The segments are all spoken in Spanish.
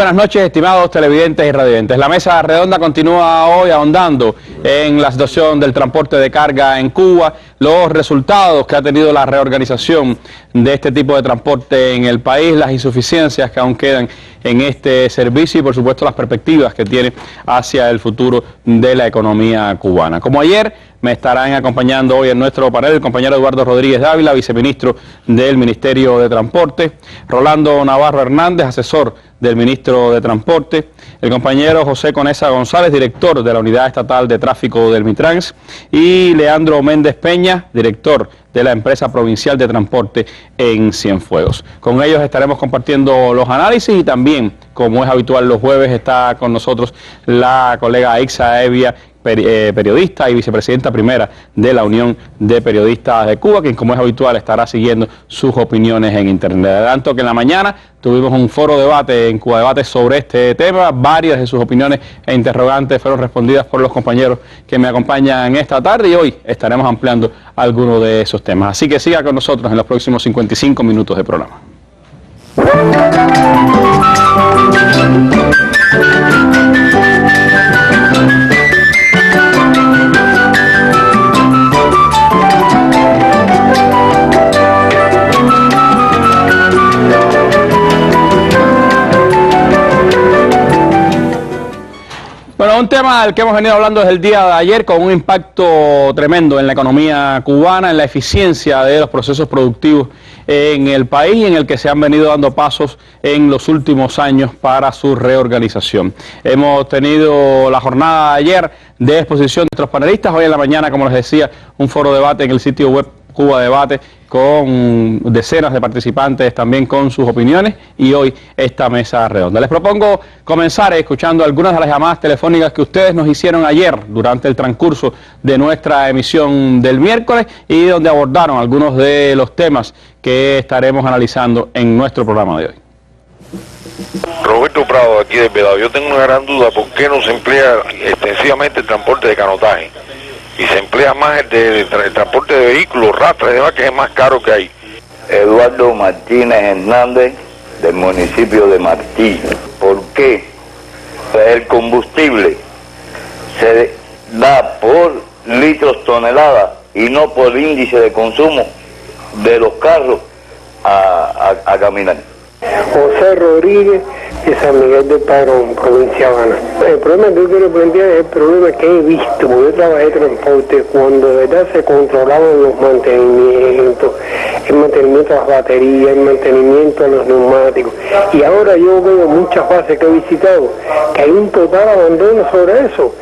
buenas noches, estimados televidentes y radiovidentes. La mesa redonda continúa hoy ahondando en la situación del transporte de carga en Cuba, los resultados que ha tenido la reorganización de este tipo de transporte en el país, las insuficiencias que aún quedan en este servicio y por supuesto las perspectivas que tiene hacia el futuro de la economía cubana. Como ayer, me estarán acompañando hoy en nuestro panel el compañero Eduardo Rodríguez Dávila, viceministro del Ministerio de Transporte, Rolando Navarro Hernández, asesor del ministro de Transporte, el compañero José Conesa González, director de la Unidad Estatal de Tráfico del Mitrans, y Leandro Méndez Peña, director de la Empresa Provincial de Transporte en Cienfuegos. Con ellos estaremos compartiendo los análisis y también, como es habitual los jueves, está con nosotros la colega Ixa Evia, periodista y vicepresidenta primera de la Unión de Periodistas de Cuba, quien como es habitual estará siguiendo sus opiniones en internet. Adelanto que en la mañana tuvimos un foro debate en Cuba Debate sobre este tema, varias de sus opiniones e interrogantes fueron respondidas por los compañeros que me acompañan esta tarde y hoy estaremos ampliando algunos de esos temas. Así que siga con nosotros en los próximos 55 minutos de programa. Bueno, un tema del que hemos venido hablando desde el día de ayer con un impacto tremendo en la economía cubana, en la eficiencia de los procesos productivos en el país y en el que se han venido dando pasos en los últimos años para su reorganización. Hemos tenido la jornada de ayer de exposición de nuestros panelistas, hoy en la mañana, como les decía, un foro debate en el sitio web Cuba Debate con decenas de participantes también con sus opiniones y hoy esta mesa redonda. Les propongo comenzar escuchando algunas de las llamadas telefónicas que ustedes nos hicieron ayer durante el transcurso de nuestra emisión del miércoles y donde abordaron algunos de los temas que estaremos analizando en nuestro programa de hoy. Roberto Prado, aquí de Vedado. Yo tengo una gran duda, ¿por qué no se emplea extensivamente el transporte de canotaje? Y se emplea más el transporte de vehículos, rastras y demás, que es más caro que hay. Eduardo Martínez Hernández, del municipio de Martí. ¿Por qué el combustible se da por litros tonelada y no por índice de consumo de los carros a caminar? José Rodríguez de San Miguel del Padrón, provincia de Habana. El problema que yo quiero plantear es el problema que he visto, porque yo trabajé en transporte, cuando de verdad se controlaban los mantenimientos, el mantenimiento de las baterías, el mantenimiento de los neumáticos. Y ahora yo veo muchas bases que he visitado, que hay un total abandono sobre eso.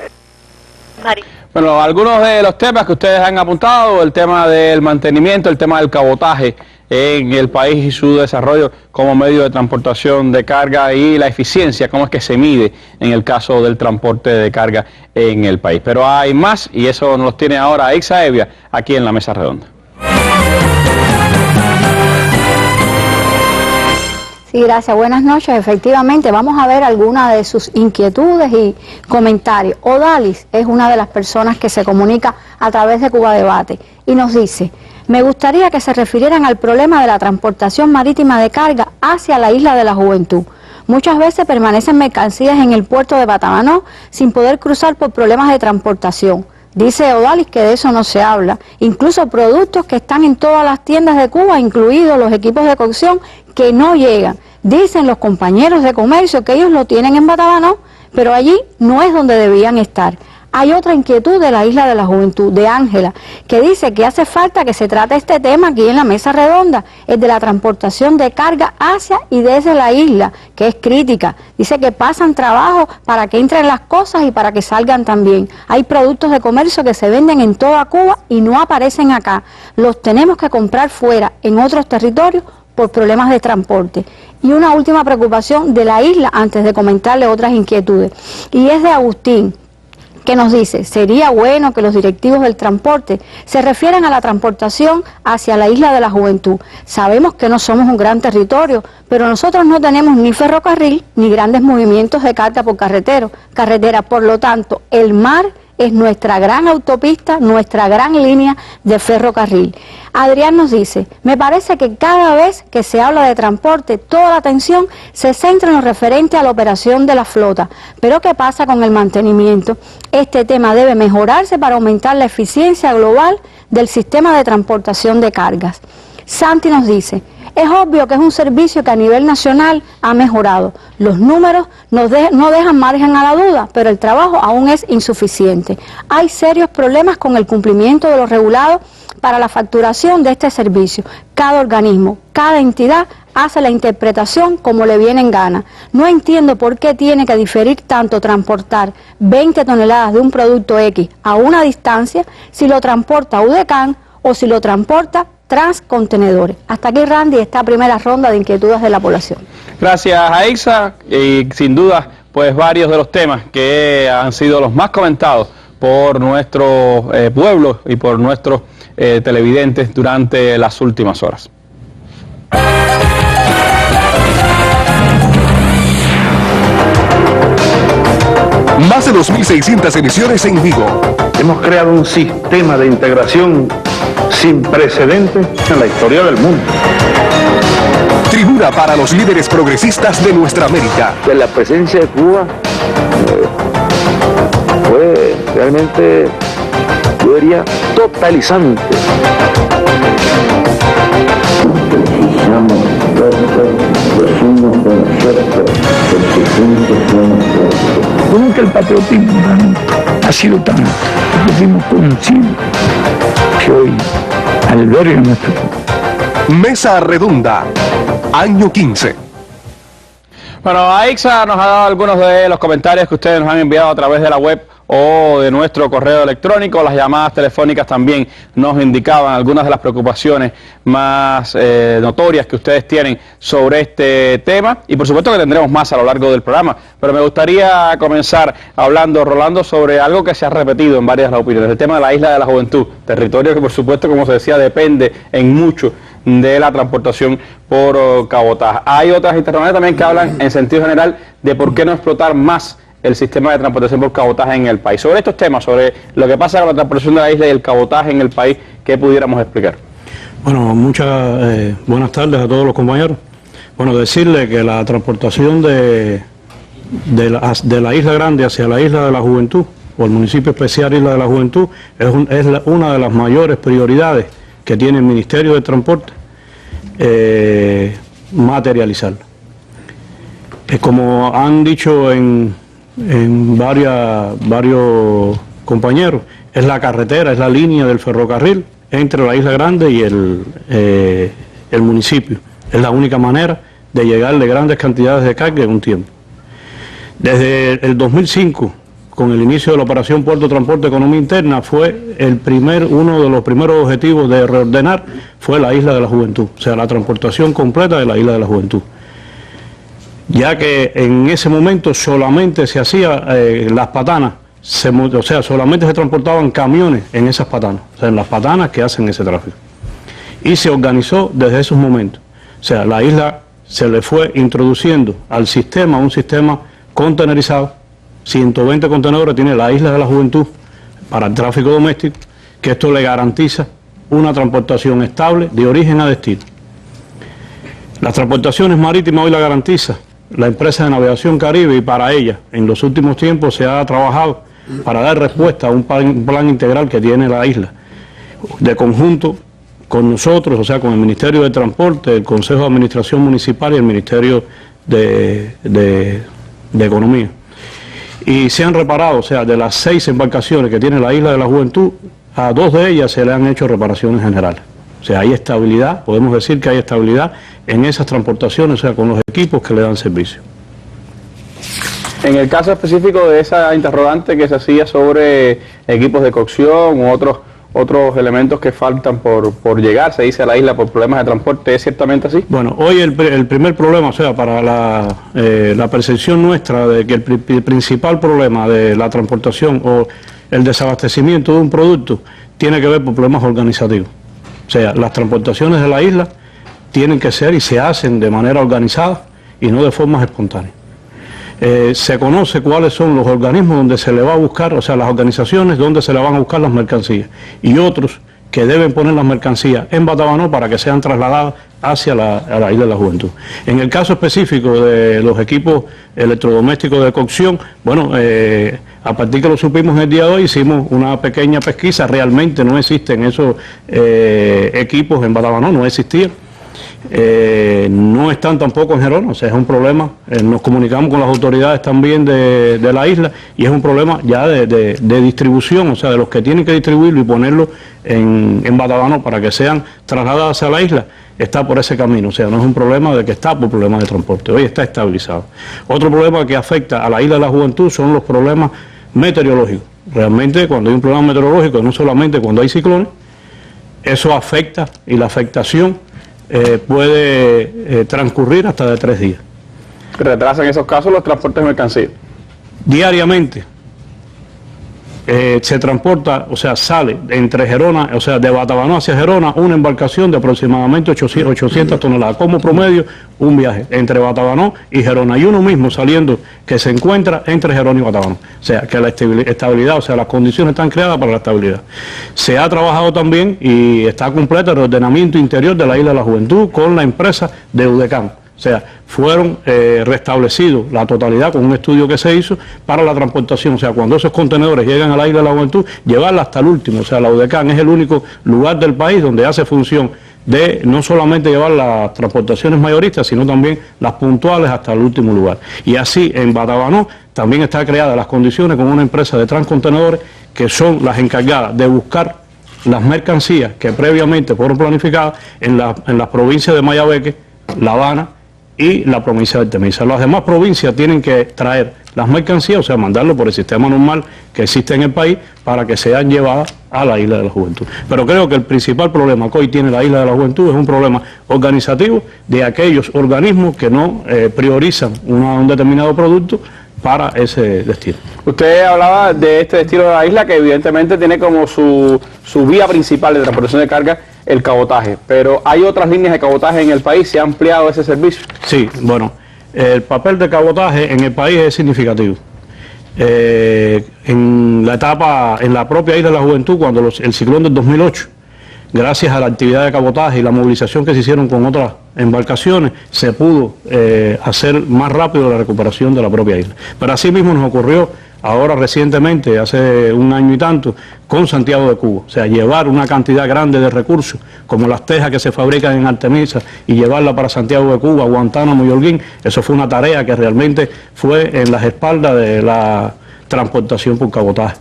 Bueno, algunos de los temas que ustedes han apuntado, el tema del mantenimiento, el tema del cabotaje en el país y su desarrollo como medio de transportación de carga y la eficiencia, cómo es que se mide en el caso del transporte de carga en el país. Pero hay más y eso nos los tiene ahora Ixa Evia aquí en la mesa redonda. Sí, gracias. Buenas noches. Efectivamente, vamos a ver algunas de sus inquietudes y comentarios. Odalis es una de las personas que se comunica a través de Cuba Debate y nos dice: me gustaría que se refirieran al problema de la transportación marítima de carga hacia la Isla de la Juventud. Muchas veces permanecen mercancías en el puerto de Batabanó sin poder cruzar por problemas de transportación. Dice Odalis que de eso no se habla. Incluso productos que están en todas las tiendas de Cuba, incluidos los equipos de cocción, que no llegan. Dicen los compañeros de comercio que ellos lo tienen en Batabanó, pero allí no es donde debían estar. Hay otra inquietud de la Isla de la Juventud, de Ángela, que dice que hace falta que se trate este tema aquí en la mesa redonda, el de la transportación de carga hacia y desde la isla, que es crítica. Dice que pasan trabajo para que entren las cosas y para que salgan también. Hay productos de comercio que se venden en toda Cuba y no aparecen acá. Los tenemos que comprar fuera, en otros territorios, por problemas de transporte. Y una última preocupación de la isla, antes de comentarle otras inquietudes, y es de Agustín, que nos dice: sería bueno que los directivos del transporte se refieran a la transportación hacia la Isla de la Juventud. Sabemos que no somos un gran territorio, pero nosotros no tenemos ni ferrocarril ni grandes movimientos de carga por carretera. Por lo tanto, el mar es nuestra gran autopista, nuestra gran línea de ferrocarril. Adrián nos dice, me parece que cada vez que se habla de transporte, toda la atención se centra en lo referente a la operación de la flota. Pero ¿qué pasa con el mantenimiento? Este tema debe mejorarse para aumentar la eficiencia global del sistema de transportación de cargas. Santi nos dice, es obvio que es un servicio que a nivel nacional ha mejorado. Los números no dejan margen a la duda, pero el trabajo aún es insuficiente. Hay serios problemas con el cumplimiento de los regulados para la facturación de este servicio. Cada organismo, cada entidad hace la interpretación como le viene en gana. No entiendo por qué tiene que diferir tanto transportar 20 toneladas de un producto X a una distancia si lo transporta UDECAN o si lo transporta Transcontenedores. Hasta aquí, Randy, esta primera ronda de inquietudes de la población. Gracias, Aixa, y sin duda, pues varios de los temas que han sido los más comentados por nuestro pueblo y por nuestros televidentes durante las últimas horas. Más de 2.600 emisiones en vivo. Hemos creado un sistema de integración sin precedentes en la historia del mundo. Tribuna para los líderes progresistas de nuestra América. La presencia de Cuba fue realmente, yo diría, totalizante. Nunca el patriotismo ha sido tan conocido que hoy alberga nuestro pueblo. Mesa Redonda, año 15. Bueno, Aixa nos ha dado algunos de los comentarios que ustedes nos han enviado a través de la web o de nuestro correo electrónico. Las llamadas telefónicas también nos indicaban algunas de las preocupaciones más notorias que ustedes tienen sobre este tema, y por supuesto que tendremos más a lo largo del programa, pero me gustaría comenzar hablando, Rolando, sobre algo que se ha repetido en varias de las opiniones, el tema de la Isla de la Juventud, territorio que por supuesto, como se decía, depende en mucho de la transportación por cabotaje. Hay otras interrogantes también que hablan en sentido general de por qué no explotar más el sistema de transportación por cabotaje en el país. Sobre estos temas, sobre lo que pasa con la transportación de la isla y el cabotaje en el país, ¿qué pudiéramos explicar? Bueno, muchas buenas tardes a todos los compañeros. Bueno, decirle que la transportación de la Isla Grande hacia la Isla de la Juventud, o el municipio especial Isla de la Juventud, es una de las mayores prioridades que tiene el Ministerio de Transporte, materializarla. Como han dicho en varios compañeros, es la carretera, es la línea del ferrocarril entre la Isla Grande y el municipio. Es la única manera de llegarle grandes cantidades de carga en un tiempo. Desde el 2005, con el inicio de la operación Puerto Transporte Economía Interna, fue uno de los primeros objetivos de reordenar fue la Isla de la Juventud, o sea, la transportación completa de la Isla de la Juventud. Ya que en ese momento solamente se hacía las patanas, o sea, solamente se transportaban camiones en esas patanas, o sea, en las patanas que hacen ese tráfico. Y se organizó desde esos momentos. O sea, la isla se le fue introduciendo al sistema, un sistema contenerizado, 120 contenedores tiene la Isla de la Juventud para el tráfico doméstico, que esto le garantiza una transportación estable de origen a destino. Las transportaciones marítimas hoy la garantiza la empresa de navegación Caribe, y para ella en los últimos tiempos se ha trabajado para dar respuesta a un plan integral que tiene la isla, de conjunto con nosotros, o sea, con el Ministerio de Transporte, el Consejo de Administración Municipal y el Ministerio de Economía. Y se han reparado, o sea, de las 6 embarcaciones que tiene la Isla de la Juventud, a 2 de ellas se le han hecho reparaciones generales. O sea, hay estabilidad, podemos decir que hay estabilidad en esas transportaciones, o sea, con los equipos que le dan servicio. En el caso específico de esa interrogante que se hacía sobre equipos de cocción u otros elementos que faltan por llegar, se dice, a la isla por problemas de transporte, ¿es ciertamente así? Bueno, hoy el primer problema, o sea, para la percepción nuestra de que el principal problema de la transportación o el desabastecimiento de un producto tiene que ver por problemas organizativos. O sea, las transportaciones de la isla tienen que ser y se hacen de manera organizada y no de formas espontáneas. Se conoce cuáles son los organismos donde se le va a buscar, o sea, las organizaciones donde se le van a buscar las mercancías, y otros que deben poner las mercancías en Batabanó para que sean trasladadas hacia a la Isla de la Juventud. En el caso específico de los equipos electrodomésticos de cocción, bueno, a partir que lo supimos el día de hoy, hicimos una pequeña pesquisa. Realmente no existen esos equipos en Batabanó, no existían. No están tampoco en Gerona, o sea, es un problema. Nos comunicamos con las autoridades también de la isla, y es un problema ya de distribución, o sea, de los que tienen que distribuirlo y ponerlo en Batabanó para que sean trasladadas a la isla. Está por ese camino, o sea, no es un problema de que está por problemas de transporte, hoy está estabilizado. Otro problema que afecta a la Isla de la Juventud son los problemas meteorológicos. Realmente, cuando hay un problema meteorológico, no solamente cuando hay ciclones, eso afecta, y la afectación puede transcurrir hasta de 3 días. ¿Retrasan en esos casos los transportes de mercancías? Diariamente se transporta, o sea, sale entre Gerona, o sea, de Batabanó hacia Gerona, una embarcación de aproximadamente 800 toneladas, como promedio un viaje entre Batabanó y Gerona, y uno mismo saliendo que se encuentra entre Gerona y Batabanó. O sea, que la estabilidad, o sea, las condiciones están creadas para la estabilidad. Se ha trabajado también y está completo el ordenamiento interior de la Isla de la Juventud con la empresa de UDECAM. O sea, fueron restablecidos la totalidad con un estudio que se hizo para la transportación. O sea, cuando esos contenedores llegan a la Isla de la Juventud, llevarla hasta el último. O sea, la UDECAM es el único lugar del país donde hace función de no solamente llevar las transportaciones mayoristas, sino también las puntuales hasta el último lugar. Y así en Batabanó también está creadas las condiciones con una empresa de transcontenedores que son las encargadas de buscar las mercancías que previamente fueron planificadas en las provincias de Mayabeque, La Habana y la provincia de Artemisa. Las demás provincias tienen que traer las mercancías, o sea, mandarlo por el sistema normal que existe en el país para que sean llevadas a la Isla de la Juventud. Pero creo que el principal problema que hoy tiene la Isla de la Juventud es un problema organizativo de aquellos organismos que no priorizan un determinado producto para ese destino. Usted hablaba de este destino de la isla que evidentemente tiene como su vía principal de transportación de carga el cabotaje, pero ¿hay otras líneas de cabotaje en el país? ¿Se ha ampliado ese servicio? Sí, bueno, el papel de cabotaje en el país es significativo. En la propia Isla de la Juventud, cuando el ciclón del 2008, gracias a la actividad de cabotaje y la movilización que se hicieron con otras embarcaciones, se pudo hacer más rápido la recuperación de la propia isla. Pero así mismo nos ocurrió ahora recientemente, hace un año y tanto, con Santiago de Cuba. O sea, llevar una cantidad grande de recursos, como las tejas que se fabrican en Artemisa, y llevarla para Santiago de Cuba, Guantánamo y Holguín, eso fue una tarea que realmente fue en las espaldas de la transportación por cabotaje.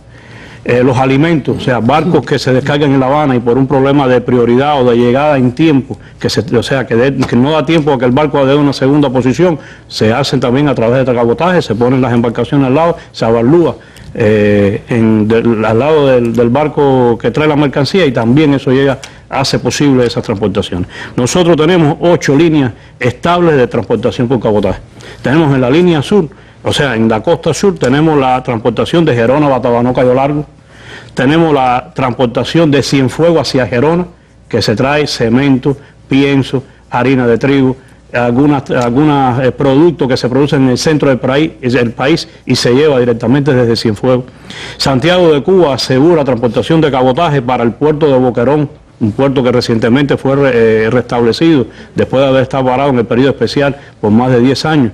Los alimentos, o sea, barcos que se descargan en La Habana y por un problema de prioridad o de llegada en tiempo, que no da tiempo a que el barco dé una segunda posición, se hacen también a través de cabotaje, se ponen las embarcaciones al lado, se avalúa al lado del barco que trae la mercancía, y también eso hace posible esas transportaciones. Nosotros tenemos 8 líneas estables de transportación por cabotaje. Tenemos en la línea sur, o sea, en la costa sur, tenemos la transportación de Gerona a Batabanó, Cayo Largo. Tenemos la transportación de Cienfuegos hacia Gerona, que se trae cemento, pienso, harina de trigo, algunos productos que se producen en el centro del país y se lleva directamente desde Cienfuegos. Santiago de Cuba asegura transportación de cabotaje para el puerto de Boquerón, un puerto que recientemente fue restablecido después de haber estado parado en el periodo especial por más de 10 años.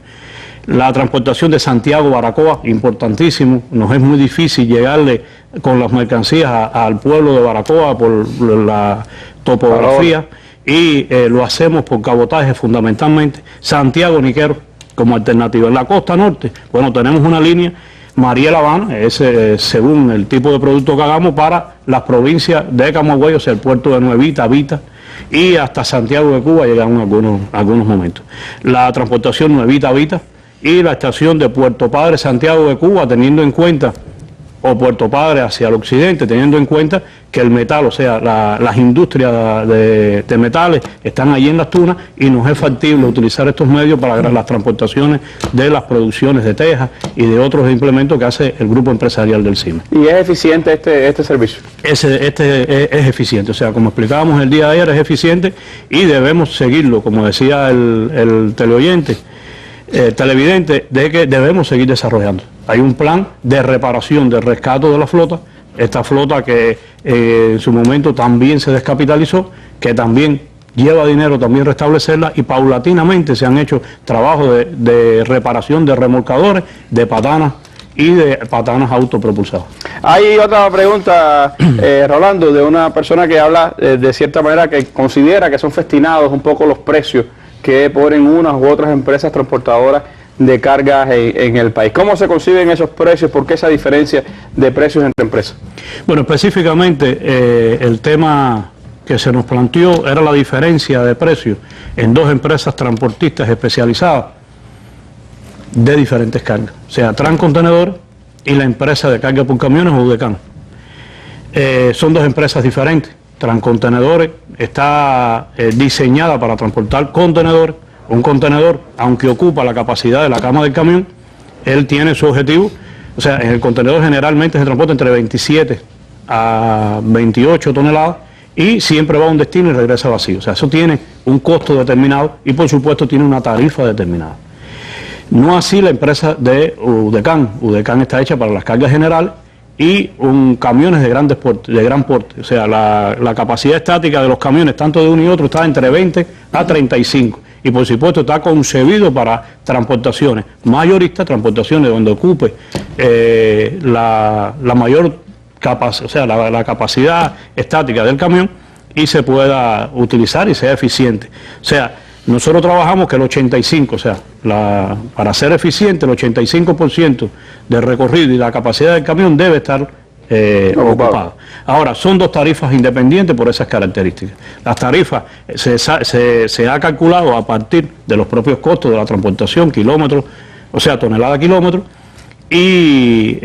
La transportación de Santiago-Baracoa, importantísimo, nos es muy difícil llegarle con las mercancías al pueblo de Baracoa por la topografía, y lo hacemos por cabotaje fundamentalmente. Santiago-Niquero como alternativa. En la costa norte, bueno, tenemos una línea Mariel Habana, según el tipo de producto que hagamos, para las provincias de Camagüey, o sea, el puerto de Nuevita, Vita, y hasta Santiago de Cuba llegamos algunos momentos. La transportación Nuevita, Vita, y la estación de Puerto Padre, Santiago de Cuba, teniendo en cuenta, o Puerto Padre hacia el occidente, teniendo en cuenta que el metal, o sea, las industrias de metales están allí en las tunas, y nos es factible utilizar estos medios para las transportaciones de las producciones de tejas y de otros implementos que hace el grupo empresarial del CIME. ¿Y es eficiente este servicio? Es eficiente, o sea, como explicábamos el día de ayer, es eficiente y debemos seguirlo, como decía el teleoyente. televidente de que debemos seguir desarrollando. Hay un plan de reparación, de rescate de la flota, esta flota que en su momento también se descapitalizó, que también lleva dinero también restablecerla, y paulatinamente se han hecho trabajos de reparación de remolcadores, de patanas y de patanas autopropulsadas. Hay otra pregunta, Rolando, de una persona que habla de cierta manera que considera que son festinados un poco los precios que ponen unas u otras empresas transportadoras de cargas en el país. ¿Cómo se conciben esos precios? ¿Por qué esa diferencia de precios entre empresas? Bueno, específicamente el tema que se nos planteó era la diferencia de precios en dos empresas transportistas especializadas de diferentes cargas, o sea, Transcontenedor y la empresa de carga por camiones, UDECAN. Son dos empresas diferentes. Transcontenedores está diseñada para transportar contenedores. Un contenedor, aunque ocupa la capacidad de la cama del camión, él tiene su objetivo, o sea, en el contenedor generalmente se transporta entre 27 a 28 toneladas y siempre va a un destino y regresa vacío. O sea, eso tiene un costo determinado y por supuesto tiene una tarifa determinada. No así la empresa de UDECAN. UDECAN está hecha para las cargas generales y camiones de gran porte. O sea, la capacidad estática de los camiones, tanto de uno y otro, está entre 20 a 35. Y por supuesto está concebido para transportaciones mayoristas, transportaciones donde ocupe la mayor capacidad, o sea, la capacidad estática del camión y se pueda utilizar y sea eficiente. O sea, nosotros trabajamos que el 85, o sea, para ser eficiente, el 85% del recorrido y la capacidad del camión debe estar ocupada. Ahora, son dos tarifas independientes por esas características. Las tarifas se ha calculado a partir de los propios costos de la transportación, kilómetros, o sea, tonelada kilómetros, y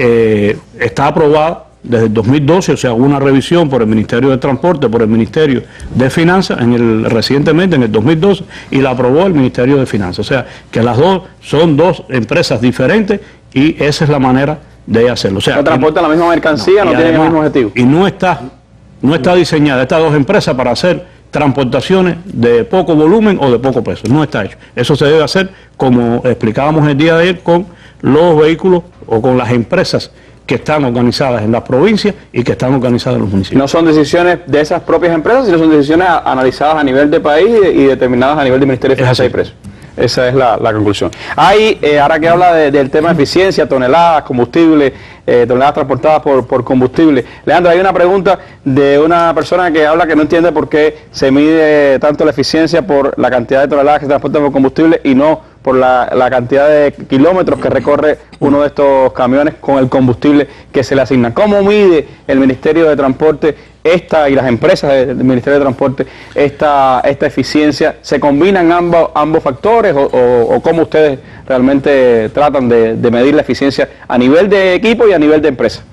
está aprobada desde el 2012, o sea, hubo una revisión por el Ministerio de Transporte, por el Ministerio de Finanzas, recientemente en el 2012, y la aprobó el Ministerio de Finanzas. O sea, que las dos son dos empresas diferentes y esa es la manera de hacerlo. O sea, no transportan la misma mercancía, no tienen el mismo objetivo. Y no está diseñada estas dos empresas para hacer transportaciones de poco volumen o de poco peso. No está hecho. Eso se debe hacer, como explicábamos el día de ayer, con los vehículos o con las empresas que están organizadas en las provincias y que están organizadas en los municipios. No son decisiones de esas propias empresas, sino son decisiones analizadas a nivel de país y determinadas a nivel del Ministerio de Finanzas y Precios. Esa es la conclusión. Ahora que habla del tema de eficiencia, toneladas, combustible, toneladas transportadas por combustible. Leandro, hay una pregunta de una persona que habla que no entiende por qué se mide tanto la eficiencia por la cantidad de toneladas que se transportan por combustible y no por la cantidad de kilómetros que recorre uno de estos camiones con el combustible que se le asigna. ¿Cómo mide el Ministerio de Transporte y las empresas del Ministerio de Transporte esta eficiencia? ¿Se combinan ambos factores o cómo ustedes realmente tratan de medir la eficiencia a nivel de equipo y a nivel de empresa?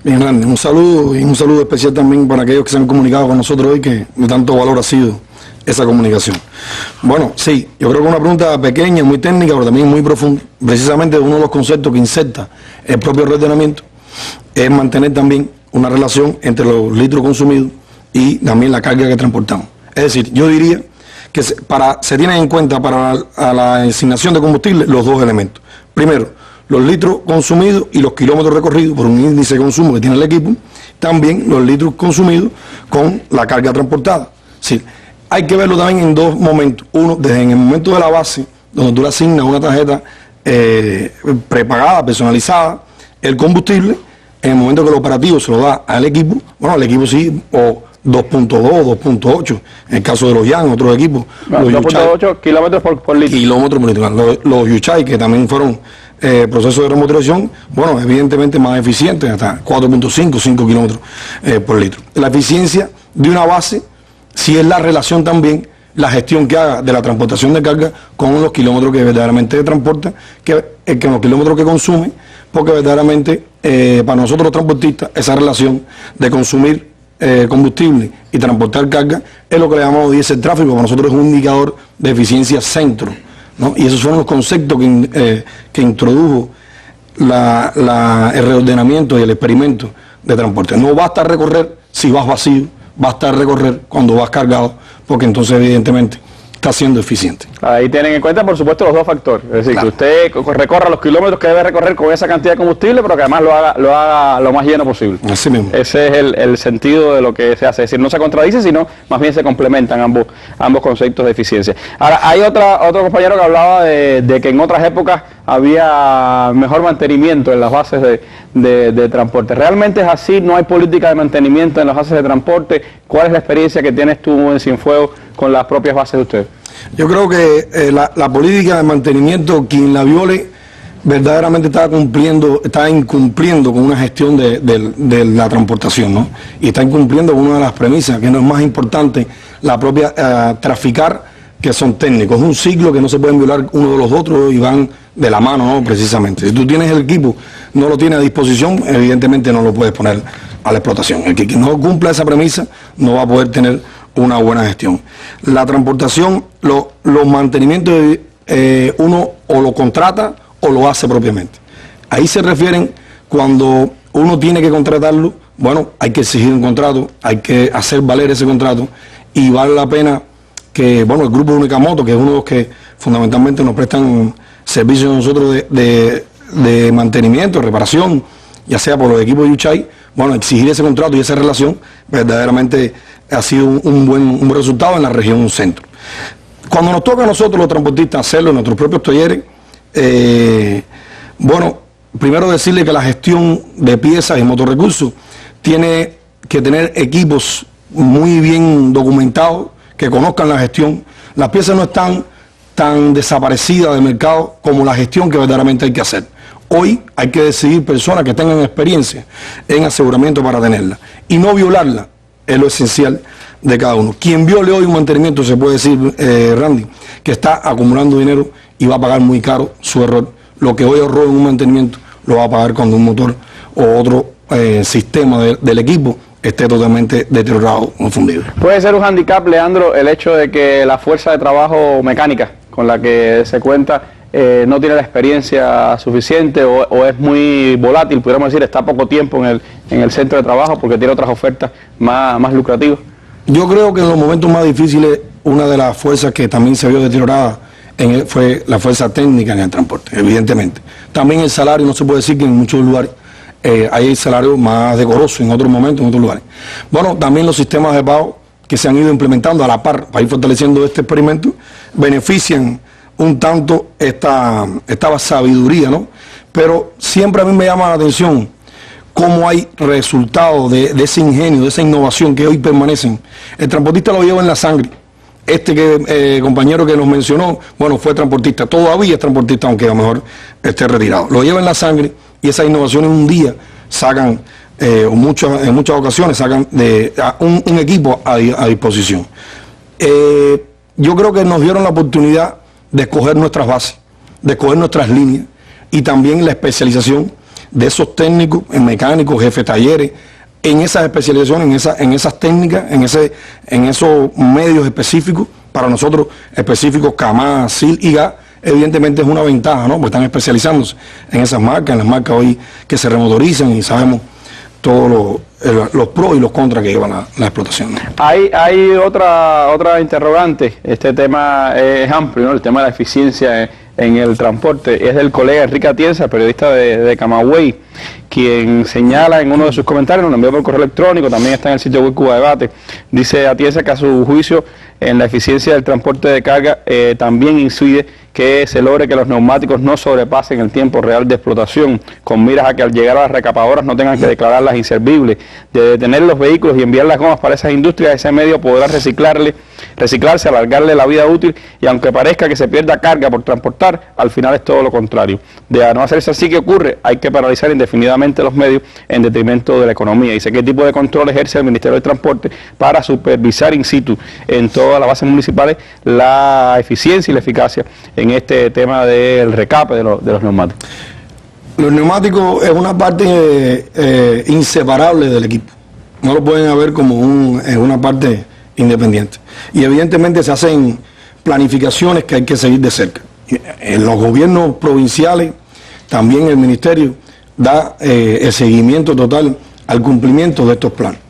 Bien, grande. Un saludo y un saludo especial también para aquellos que se han comunicado con nosotros hoy, que de tanto valor ha sido esa comunicación. Bueno, sí, yo creo que es una pregunta pequeña, muy técnica, pero también muy profunda. Precisamente uno de los conceptos que inserta el propio reordenamiento es mantener también una relación entre los litros consumidos y también la carga que transportamos. Es decir, yo diría que se tienen en cuenta para la asignación de combustible los dos elementos. Primero, los litros consumidos y los kilómetros recorridos por un índice de consumo que tiene el equipo, también los litros consumidos con la carga transportada. Sí, hay que verlo también en dos momentos. Uno, desde en el momento de la base, donde tú le asignas una tarjeta prepagada, personalizada, el combustible, en el momento que el operativo se lo da al equipo, bueno, al equipo sí, o 2.2, 2.8, en el caso de los YAN, otros equipos. 2.8 kilómetros por litro. Kilómetros por litro. Los Yuchay, que también fueron procesos de remotorización, bueno, evidentemente más eficientes, hasta 4.5, 5 kilómetros por litro. La eficiencia de una base, si es la relación también, la gestión que haga de la transportación de carga con los kilómetros que verdaderamente transporta, que los kilómetros que consume, porque verdaderamente para nosotros los transportistas esa relación de consumir combustible y transportar carga es lo que le llamamos diésel tráfico. Para nosotros es un indicador de eficiencia centro, ¿no? Y esos fueron los conceptos que introdujo el reordenamiento y el experimento de transporte. No basta recorrer si vas vacío, basta recorrer cuando vas cargado, porque entonces evidentemente está siendo eficiente. Ahí tienen en cuenta, por supuesto, los dos factores. Es decir, Claro. que usted recorra los kilómetros que debe recorrer con esa cantidad de combustible, pero que además lo haga lo más lleno posible. Así mismo. Ese es el sentido de lo que se hace. Es decir, no se contradice, sino más bien se complementan ambos conceptos de eficiencia. Ahora, hay otro compañero que hablaba de que en otras épocas había mejor mantenimiento en las bases de transporte. ¿Realmente es así? ¿No hay política de mantenimiento en las bases de transporte? ¿Cuál es la experiencia que tienes tú en Cienfuegos con las propias bases de ustedes? Yo creo que la política de mantenimiento, quien la viole, verdaderamente está incumpliendo con una gestión de la transportación, ¿no? Y está incumpliendo con una de las premisas, que no es más importante la propia traficar, que son técnicos. Es un ciclo que no se pueden violar uno de los otros y van de la mano, ¿no? Precisamente. Si tú tienes el equipo, no lo tienes a disposición, evidentemente no lo puedes poner a la explotación. El que no cumpla esa premisa no va a poder tener una buena gestión. La transportación, los mantenimientos, uno o lo contrata o lo hace propiamente. Ahí se refieren cuando uno tiene que contratarlo, bueno, hay que exigir un contrato, hay que hacer valer ese contrato y vale la pena que, bueno, el grupo de Unicamoto, que es uno de los que fundamentalmente nos prestan servicios a nosotros de mantenimiento, reparación, ya sea por los equipos de Yuchay, bueno, exigir ese contrato y esa relación verdaderamente ha sido un buen resultado en la región centro. Cuando nos toca a nosotros los transportistas hacerlo en nuestros propios talleres, bueno, primero decirle que la gestión de piezas y motorrecursos tiene que tener equipos muy bien documentados, que conozcan la gestión. Las piezas no están tan desaparecidas del mercado como la gestión que verdaderamente hay que hacer. Hoy hay que decidir personas que tengan experiencia en aseguramiento para tenerla y no violarla es lo esencial de cada uno. Quien viole hoy un mantenimiento, se puede decir, Randy, que está acumulando dinero y va a pagar muy caro su error. Lo que hoy ahorró en un mantenimiento lo va a pagar cuando un motor o otro sistema del equipo esté totalmente deteriorado o fundido. ¿Puede ser un handicap, Leandro, el hecho de que la fuerza de trabajo mecánica con la que se cuenta no tiene la experiencia suficiente o es muy volátil, pudiéramos decir, está poco tiempo en el centro de trabajo porque tiene otras ofertas más lucrativas? Yo creo que en los momentos más difíciles, una de las fuerzas que también se vio deteriorada fue la fuerza técnica en el transporte, evidentemente. También el salario, no se puede decir que en muchos lugares hay salarios más decorosos, en otros momentos, en otros lugares. Bueno, también los sistemas de pago que se han ido implementando a la par para ir fortaleciendo este experimento, benefician un tanto esta sabiduría, ¿no? Pero siempre a mí me llama la atención cómo hay resultados de ese ingenio, de esa innovación que hoy permanecen. El transportista lo lleva en la sangre. Compañero que nos mencionó, bueno, fue transportista, todavía es transportista, aunque a lo mejor esté retirado. Lo lleva en la sangre y esas innovaciones un día sacan, en muchas ocasiones, sacan un equipo a disposición. Yo creo que nos dieron la oportunidad de escoger nuestras bases, de escoger nuestras líneas y también la especialización de esos técnicos, mecánicos, jefes de talleres, en esas especializaciones, en esas técnicas, en esos medios específicos, para nosotros específicos, CAMA, SIL y GA, evidentemente es una ventaja, ¿no? Porque están especializándose en esas marcas, en las marcas hoy que se remotorizan y sabemos todos los pros y los contras que llevan la explotación, ¿no? Hay otra interrogante, este tema es amplio, ¿no? El tema de la eficiencia en el transporte es del colega Enrique Atienza, periodista de Camagüey, quien señala en uno de sus comentarios, nos lo envió por correo electrónico, también está en el sitio web Cuba Debate, dice Atienza que a su juicio en la eficiencia del transporte de carga también incide que se logre que los neumáticos no sobrepasen el tiempo real de explotación, con miras a que al llegar a las recapadoras no tengan que declararlas inservibles, de detener los vehículos y enviar las gomas para esas industrias. Ese medio podrá reciclarse, alargarle la vida útil, y aunque parezca que se pierda carga por transportar, al final es todo lo contrario. De no hacerse así que ocurre, hay que paralizar indefinidamente los medios en detrimento de la economía. Dice, ¿qué tipo de control ejerce el Ministerio de Transporte para supervisar in situ en todas las bases municipales la eficiencia y la eficacia en este tema del recape de los neumáticos? Los neumáticos es una parte inseparable del equipo. No lo pueden ver como una parte independiente. Y evidentemente se hacen planificaciones que hay que seguir de cerca. En los gobiernos provinciales, también el ministerio da el seguimiento total al cumplimiento de estos planes.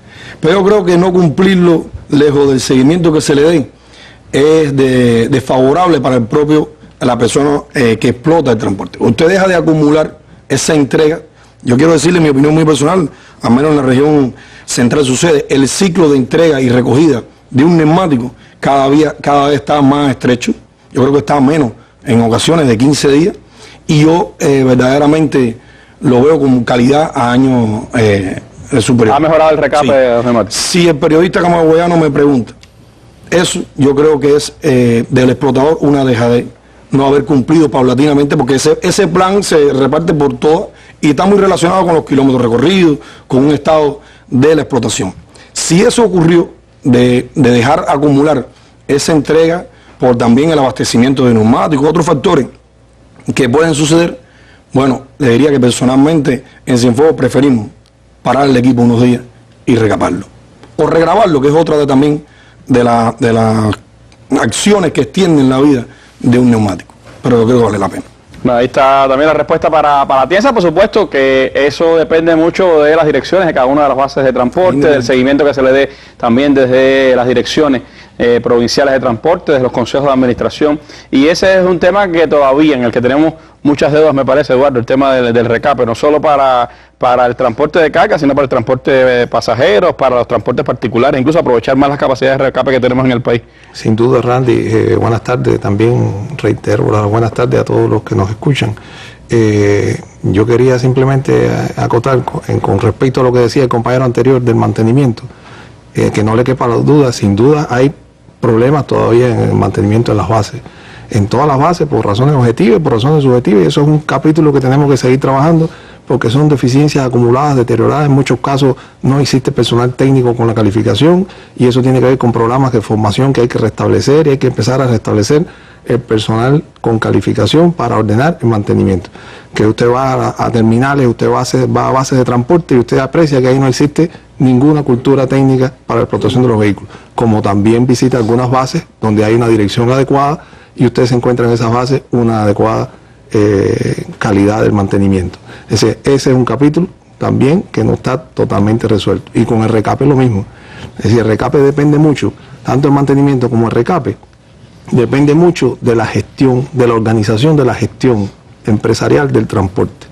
Pero yo creo que no cumplirlo, lejos del seguimiento que se le dé, es desfavorable para la persona que explota el transporte. Usted deja de acumular esa entrega. Yo quiero decirle mi opinión muy personal, al menos en la región central sucede, el ciclo de entrega y recogida de un neumático cada vez está más estrecho. Yo creo que está menos, en ocasiones de 15 días, y yo verdaderamente lo veo con calidad a años superiores. ¿Ha mejorado el recape de los neumáticos? Si el periodista camagüeyano me pregunta, eso yo creo que es del explotador una dejadez, no haber cumplido paulatinamente, porque ese plan se reparte por todas y está muy relacionado con los kilómetros recorridos, con un estado de la explotación. Si eso ocurrió, de dejar acumular esa entrega por también el abastecimiento de neumáticos, otros factores que pueden suceder, bueno, le diría que personalmente en Cienfuegos preferimos parar el equipo unos días y recaparlo. O regrabarlo, que es otra también de las acciones que extienden la vida de un neumático. Pero yo creo que vale la pena. Bueno, ahí está también la respuesta para Tienza. Por supuesto que eso depende mucho de las direcciones de cada una de las bases de transporte, del seguimiento que se le dé también desde las direcciones provinciales de transporte, desde los consejos de administración. Y ese es un tema que todavía, en el que tenemos muchas deudas, me parece, Eduardo, el tema del recape, no solo para el transporte de carga, sino para el transporte de pasajeros, para los transportes particulares, incluso aprovechar más las capacidades de recape que tenemos en el país. Sin duda, Randy, buenas tardes, también reitero las buenas tardes a todos los que nos escuchan. Yo quería simplemente acotar con respecto a lo que decía el compañero anterior del mantenimiento, que no le quepa la duda, sin duda hay problemas todavía en el mantenimiento de las bases, en todas las bases, por razones objetivas y por razones subjetivas, y eso es un capítulo que tenemos que seguir trabajando, porque son deficiencias acumuladas, deterioradas. En muchos casos no existe personal técnico con la calificación, y eso tiene que ver con programas de formación que hay que restablecer, y hay que empezar a restablecer el personal con calificación para ordenar el mantenimiento. Que usted va a terminales, usted va a bases de transporte y usted aprecia que ahí no existe ninguna cultura técnica para la explotación de los vehículos, como también visita algunas bases donde hay una dirección adecuada y usted se encuentra en esas bases una adecuada calidad del mantenimiento. Ese es un capítulo también que no está totalmente resuelto. Y con el recape lo mismo. Es decir, el recape depende mucho, tanto el mantenimiento como el recape, depende mucho de la gestión, de la organización de la gestión empresarial del transporte.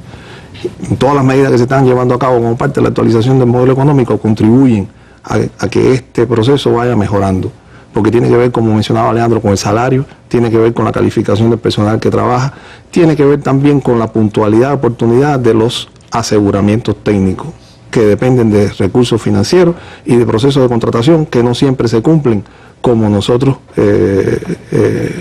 Todas las medidas que se están llevando a cabo como parte de la actualización del modelo económico contribuyen a que este proceso vaya mejorando, porque tiene que ver, como mencionaba Leandro, con el salario, tiene que ver con la calificación del personal que trabaja, tiene que ver también con la puntualidad, oportunidad de los aseguramientos técnicos, que dependen de recursos financieros y de procesos de contratación que no siempre se cumplen como nosotros,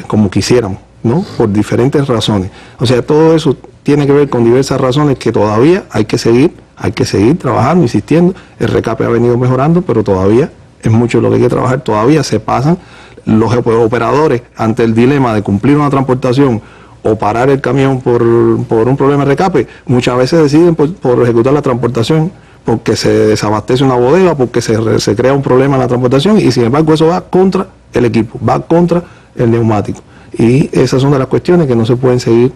como quisiéramos, ¿no? Por diferentes razones. O sea, todo eso tiene que ver con diversas razones que todavía hay que seguir trabajando, insistiendo. El recape ha venido mejorando, pero todavía es mucho lo que hay que trabajar. Todavía se pasan los operadores ante el dilema de cumplir una transportación o parar el camión por un problema de recape. Muchas veces deciden por ejecutar la transportación porque se desabastece una bodega, porque se crea un problema en la transportación, y sin embargo eso va contra el equipo, va contra el neumático. Y esas son de las cuestiones que no se pueden seguir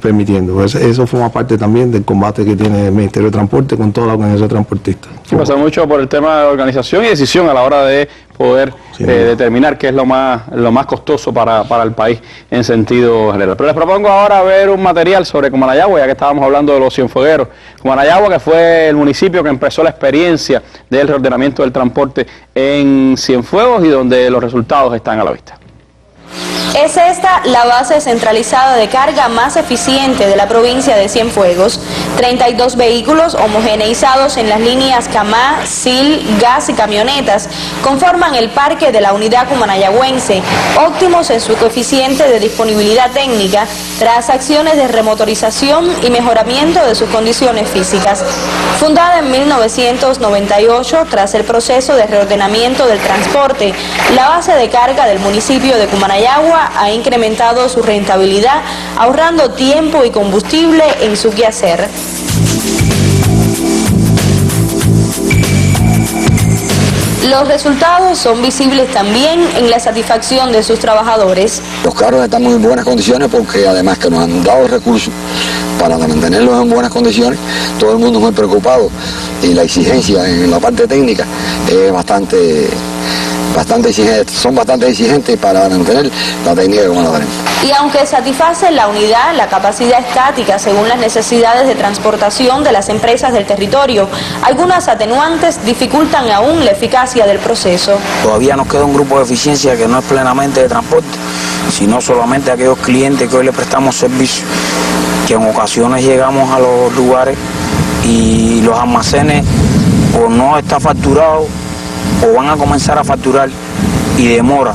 permitiendo. Eso forma parte también del combate que tiene el Ministerio de Transporte con toda la organización transportista. Sí, pasa mucho por el tema de organización y decisión a la hora de poder determinar qué es lo más costoso para el país en sentido general. Pero les propongo ahora ver un material sobre Comanayagua, ya que estábamos hablando de los cienfuegueros. Comanayagua, que fue el municipio que empezó la experiencia del reordenamiento del transporte en Cienfuegos y donde los resultados están a la vista. Es esta la base centralizada de carga más eficiente de la provincia de Cienfuegos. 32 vehículos homogeneizados en las líneas Camá, Sil, Gas y camionetas conforman el parque de la unidad cumanayagüense, óptimos en su coeficiente de disponibilidad técnica tras acciones de remotorización y mejoramiento de sus condiciones físicas. Fundada en 1998 tras el proceso de reordenamiento del transporte, la base de carga del municipio de Comanayagua ha incrementado su rentabilidad, ahorrando tiempo y combustible en su quehacer. Los resultados son visibles también en la satisfacción de sus trabajadores. Los carros están en buenas condiciones porque además que nos han dado recursos para mantenerlos en buenas condiciones, todo el mundo es muy preocupado y la exigencia en la parte técnica es bastante son bastante exigentes para mantener la técnica como la tenemos. Y aunque satisface la unidad, la capacidad estática según las necesidades de transportación de las empresas del territorio, algunas atenuantes dificultan aún la eficacia del proceso. Todavía nos queda un grupo de eficiencia que no es plenamente de transporte, sino solamente aquellos clientes que hoy le prestamos servicio, que en ocasiones llegamos a los lugares y los almacenes o no está facturado o van a comenzar a facturar y demora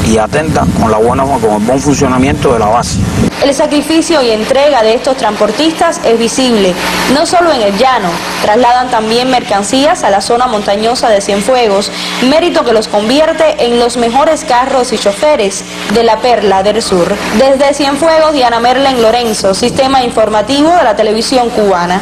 y atenta con el buen funcionamiento de la base. El sacrificio y entrega de estos transportistas es visible, no solo en el llano, trasladan también mercancías a la zona montañosa de Cienfuegos, mérito que los convierte en los mejores carros y choferes de la Perla del Sur. Desde Cienfuegos, Diana Merlen Lorenzo, Sistema Informativo de la Televisión Cubana.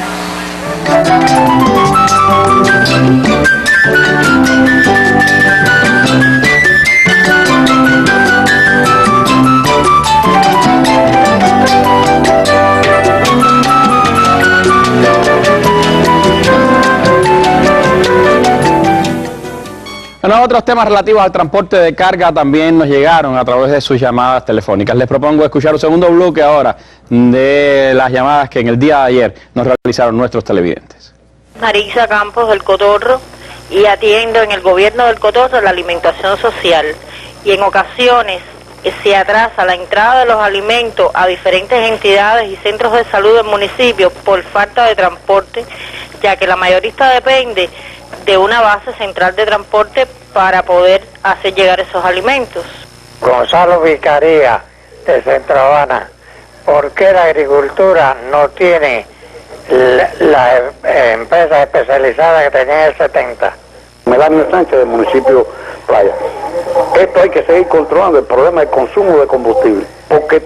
Bueno, otros temas relativos al transporte de carga también nos llegaron a través de sus llamadas telefónicas. Les propongo escuchar un segundo bloque ahora de las llamadas que en el día de ayer nos realizaron nuestros televidentes. Marisa Campos del Cotorro, y atiendo en el gobierno del Cotorro la alimentación social, y en ocasiones se atrasa la entrada de los alimentos a diferentes entidades y centros de salud del municipio por falta de transporte, ya que la mayorista depende de una base central de transporte para poder hacer llegar esos alimentos. Gonzalo Vicaría, de Centro Habana. ¿Por qué la agricultura no tiene las empresas especializadas que tenía en el 70? Melanio Sánchez, del municipio Playa. Esto hay que seguir controlando el problema del consumo de combustible, porque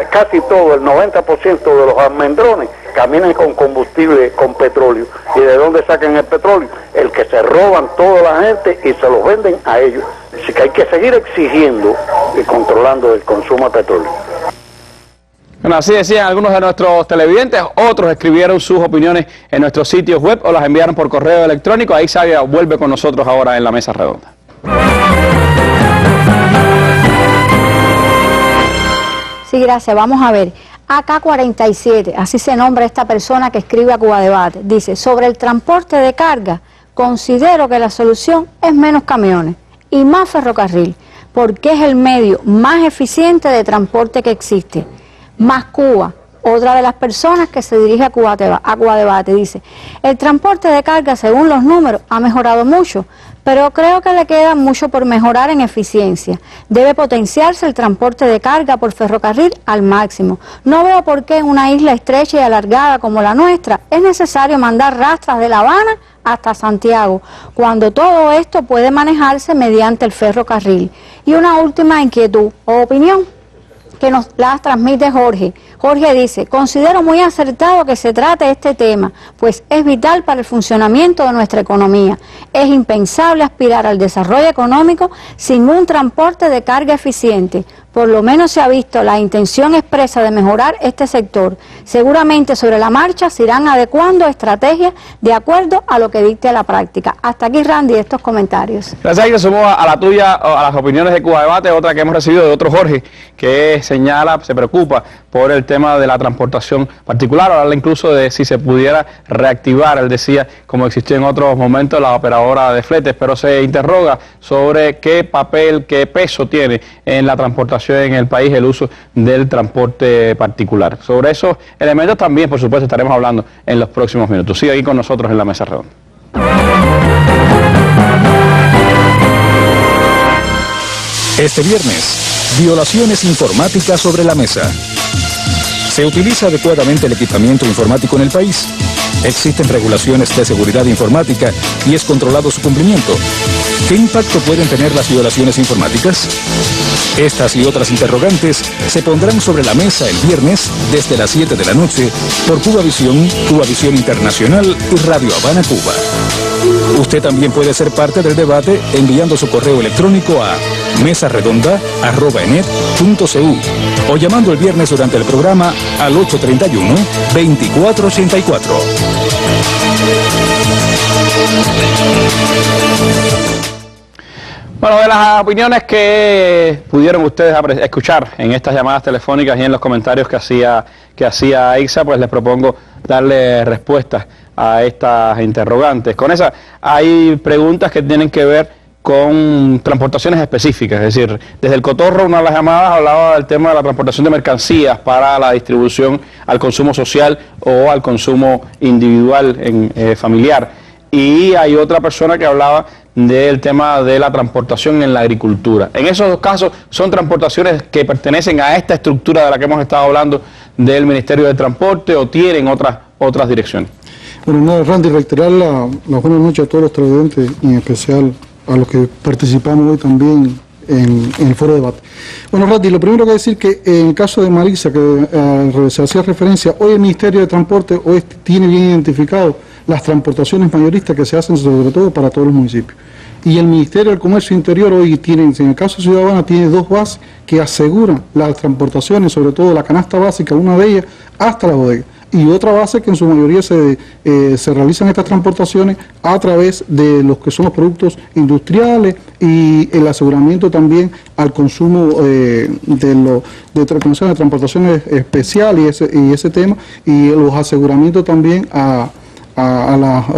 casi todo, el 90% de los almendrones caminan con combustible, con petróleo. ¿Y de dónde sacan el petróleo? El que se roban toda la gente y se los venden a ellos. Así que hay que seguir exigiendo y controlando el consumo de petróleo. Bueno, así decían algunos de nuestros televidentes, otros escribieron sus opiniones en nuestros sitios web o las enviaron por correo electrónico. Ahí Sabia vuelve con nosotros ahora en la mesa redonda. Sí, gracias. Vamos a ver. AK47, así se nombra esta persona que escribe a Cuba Debate, dice: sobre el transporte de carga, considero que la solución es menos camiones y más ferrocarril, porque es el medio más eficiente de transporte que existe. Más Cuba, otra de las personas que se dirige a Cuba Debate, dice: el transporte de carga, según los números, ha mejorado mucho, pero creo que le queda mucho por mejorar en eficiencia. Debe potenciarse el transporte de carga por ferrocarril al máximo. No veo por qué en una isla estrecha y alargada como la nuestra es necesario mandar rastras de La Habana hasta Santiago, cuando todo esto puede manejarse mediante el ferrocarril. Y una última inquietud o opinión que nos la transmite Jorge. Jorge dice: considero muy acertado que se trate este tema, pues es vital para el funcionamiento de nuestra economía. Es impensable aspirar al desarrollo económico sin un transporte de carga eficiente. Por lo menos se ha visto la intención expresa de mejorar este sector. Seguramente sobre la marcha se irán adecuando estrategias de acuerdo a lo que dicte la práctica. Hasta aquí, Randy, estos comentarios. Gracias, y sumo a la tuya, a las opiniones de Cuba Debate, otra que hemos recibido de otro Jorge, que señala, se preocupa por el tema de la transportación particular, habla incluso de si se pudiera reactivar, él decía, como existió en otros momentos, la operadora de fletes, pero se interroga sobre qué papel, qué peso tiene en la transportación en el país el uso del transporte particular. Sobre esos elementos también, por supuesto, estaremos hablando en los próximos minutos. Sigue aquí con nosotros en la mesa redonda. Este viernes, violaciones informáticas sobre la mesa. ¿Se utiliza adecuadamente el equipamiento informático en el país? ¿Existen regulaciones de seguridad informática y es controlado su cumplimiento? ¿Qué impacto pueden tener las violaciones informáticas? Estas y otras interrogantes se pondrán sobre la mesa el viernes desde las 7 de la noche por Cuba Visión Internacional y Radio Habana, Cuba. Usted también puede ser parte del debate enviando su correo electrónico a mesaredonda@enet.cu o llamando el viernes durante el programa al 831-2484. Bueno, de las opiniones que pudieron ustedes escuchar en estas llamadas telefónicas y en los comentarios que hacía Ixa, pues les propongo darle respuestas a estas interrogantes. Con esa hay preguntas que tienen que ver con transportaciones específicas, es decir, desde el Cotorro, una de las llamadas hablaba del tema de la transportación de mercancías para la distribución al consumo social o al consumo individual familiar. Y hay otra persona que hablaba del tema de la transportación en la agricultura. En esos dos casos son transportaciones que pertenecen a esta estructura de la que hemos estado hablando del Ministerio de Transporte o tienen otras direcciones. Bueno, nada, Randy, reiterar la buenas noches a todos los televidentes y en especial a los que participamos hoy también en el foro de debate. Bueno, Randy, lo primero que decir que en el caso de Marisa, que se hacía referencia, hoy el Ministerio de Transporte hoy tiene bien identificado las transportaciones mayoristas que se hacen sobre todo para todos los municipios. Y el Ministerio del Comercio Interior hoy tiene, en el caso de Ciudad Habana, tiene dos bases que aseguran las transportaciones, sobre todo la canasta básica, una de ellas, hasta la bodega. Y otra base que en su mayoría se realizan estas transportaciones a través de los que son los productos industriales y el aseguramiento también al consumo de transportaciones especiales y ese tema, y los aseguramientos también a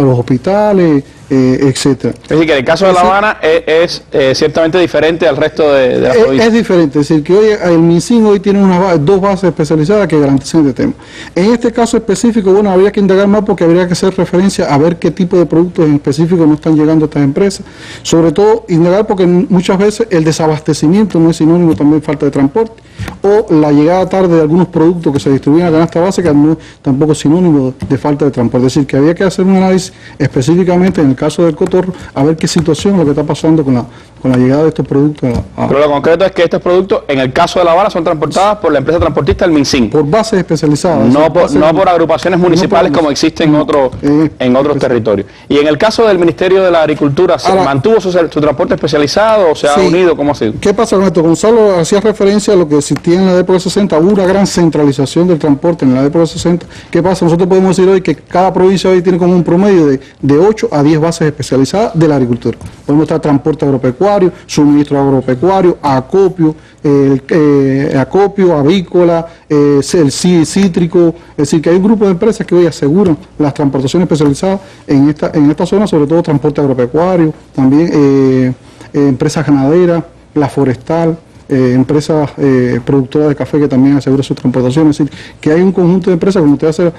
los hospitales, etcétera. Es decir, que el caso de La Habana es ciertamente diferente al resto de la provincia. Es diferente, es decir, que hoy el MinSIN hoy tiene dos bases especializadas que garantizan este tema. En este caso específico, bueno, habría que indagar más porque habría que hacer referencia a ver qué tipo de productos en específico no están llegando a estas empresas. Sobre todo, indagar porque muchas veces el desabastecimiento no es sinónimo también de falta de transporte, o la llegada tarde de algunos productos que se distribuyen a la canasta básica no tampoco es sinónimo de falta de transporte. Es decir, que había que hacer un análisis específicamente en el caso del Cotorro, a ver qué situación es lo que está pasando con la llegada de estos productos. Pero lo concreto es que estos productos, en el caso de La Habana, son transportados por la empresa transportista del MinSIN. Por bases especializadas. No por agrupaciones municipales como existen en otros territorios. Y en el caso del Ministerio de la Agricultura, ¿se mantuvo su transporte especializado o se ha unido? ¿Cómo ha sido? ¿Qué pasa con esto? Gonzalo hacía referencia a lo que existía en la época de 60, hubo una gran centralización del transporte en la época de 60. ¿Qué pasa? Nosotros podemos decir hoy que cada provincia hoy tiene como un promedio de 8 a 10 bases especializadas de la agricultura. Podemos estar transporte agropecuario, suministro agropecuario, acopio, avícola, el cítrico, es decir, que hay un grupo de empresas que hoy aseguran las transportaciones especializadas en esta zona, sobre todo transporte agropecuario, también empresas ganaderas, la forestal, empresas productoras de café que también aseguran su transportación. Es decir, que hay un conjunto de empresas, como usted hace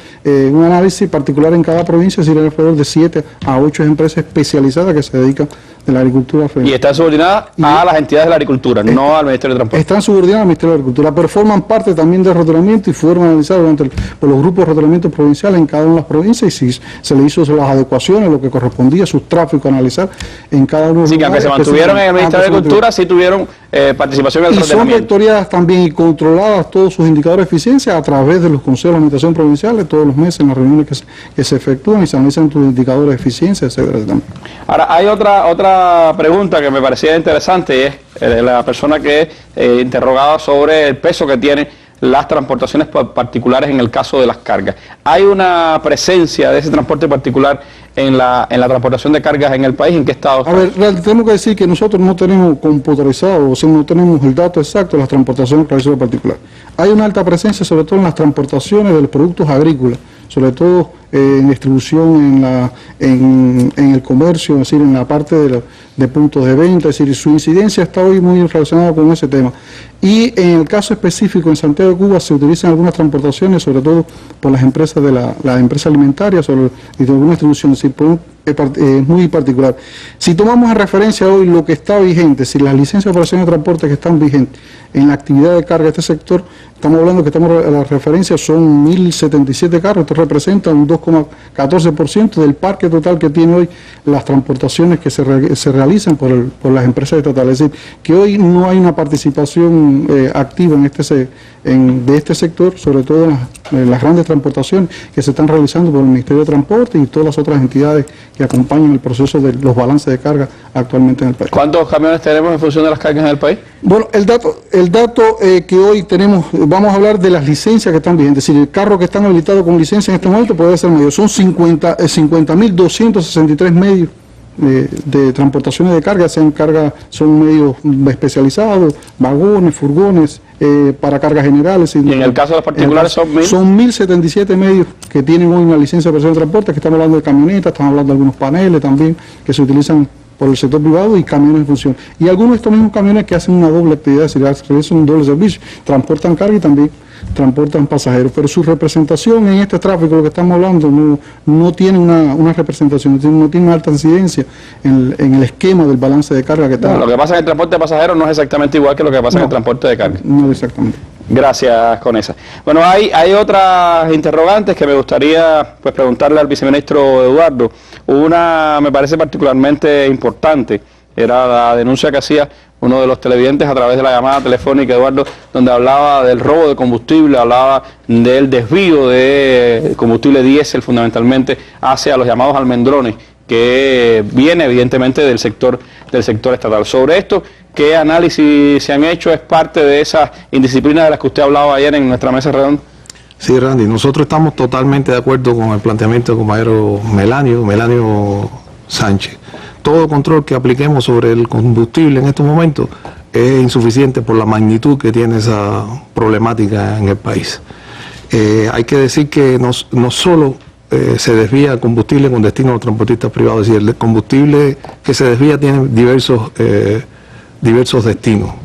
un análisis particular en cada provincia, es decir, hay alrededor de 7 a 8 empresas especializadas que se dedican de la agricultura. Y están subordinadas a las entidades de la agricultura, no al Ministerio de Transporte. Están subordinadas al Ministerio de Agricultura, pero forman parte también del rotulamiento y fueron analizados por los grupos de rotulamiento provinciales en cada una de las provincias y se le hizo las adecuaciones, lo que correspondía, sus tráficos, analizar en cada uno de los lugares. Sí, que aunque se mantuvieron en el Ministerio de Agricultura, sí tuvieron participación en el rotulamiento. Y son rectoriadas también y controladas todos sus indicadores de eficiencia a través de los consejos de administración provinciales, todos los meses en las reuniones que se efectúan y se analizan sus indicadores de eficiencia, etcétera. Ahora, hay otra pregunta que me parecía interesante y es la persona que interrogaba sobre el peso que tienen las transportaciones particulares en el caso de las cargas. ¿Hay una presencia de ese transporte particular en la transportación de cargas en el país? ¿En qué estado está? A ver, tenemos que decir que nosotros no tenemos computarizado, o sea, no tenemos el dato exacto de las transportaciones realizadas particulares. Hay una alta presencia sobre todo en las transportaciones de los productos agrícolas, sobre todo en distribución, en el comercio, es decir, en la parte de puntos de venta, es decir, su incidencia está hoy muy relacionada con ese tema. Y en el caso específico, en Santiago de Cuba se utilizan algunas transportaciones, sobre todo por las empresas de la empresa alimentaria, y de alguna distribución, es decir, es muy particular. Si tomamos en referencia hoy lo que está vigente, si las licencias de operación de transporte que están vigentes en la actividad de carga de este sector, estamos hablando que las referencias son 1.077 carros, esto representa un 2,14% del parque total que tiene hoy las transportaciones que se realizan por las empresas estatales. Es decir, que hoy no hay una participación activa de este sector, sobre todo en las grandes transportaciones que se están realizando por el Ministerio de Transporte y todas las otras entidades que acompañan el proceso de los balances de carga actualmente en el país. ¿Cuántos camiones tenemos en función de las cargas en el país? Bueno, el dato que hoy tenemos, vamos a hablar de las licencias que están vigentes, es decir, el carro que están habilitados con licencia en este momento puede ser medio, son 50.263 medios de transportaciones de carga, sean cargas, son medios especializados, vagones, furgones, para cargas generales. Y en el caso de los particulares son 1.077 medios que tienen hoy una licencia de operación de transporte, que estamos hablando de camionetas, estamos hablando de algunos paneles también que se utilizan por el sector privado y camiones en función. Y algunos de estos mismos camiones que hacen una doble actividad, es decir, realizan un doble servicio, transportan carga y también transportan pasajeros, pero su representación en este tráfico, lo que estamos hablando, no tiene una representación, no tiene una alta incidencia en el esquema del balance de carga que está. Bueno, lo que pasa en el transporte de pasajeros no es exactamente igual que lo que pasa en el transporte de carga. No exactamente. Gracias, Conesa. Bueno, hay otras interrogantes que me gustaría pues preguntarle al viceministro Eduardo. Una me parece particularmente importante, era la denuncia que hacía uno de los televidentes a través de la llamada telefónica, Eduardo, donde hablaba del robo de combustible, hablaba del desvío de combustible diésel fundamentalmente hacia los llamados almendrones, que viene evidentemente del sector estatal. Sobre esto, ¿qué análisis se han hecho? ¿Es parte de esas indisciplinas de las que usted hablaba ayer en nuestra mesa redonda? Sí, Randy, nosotros estamos totalmente de acuerdo con el planteamiento del compañero Melanio Sánchez. Todo control que apliquemos sobre el combustible en estos momentos es insuficiente por la magnitud que tiene esa problemática en el país. Hay que decir que no solo se desvía combustible con destino a los transportistas privados, es decir, el combustible que se desvía tiene diversos destinos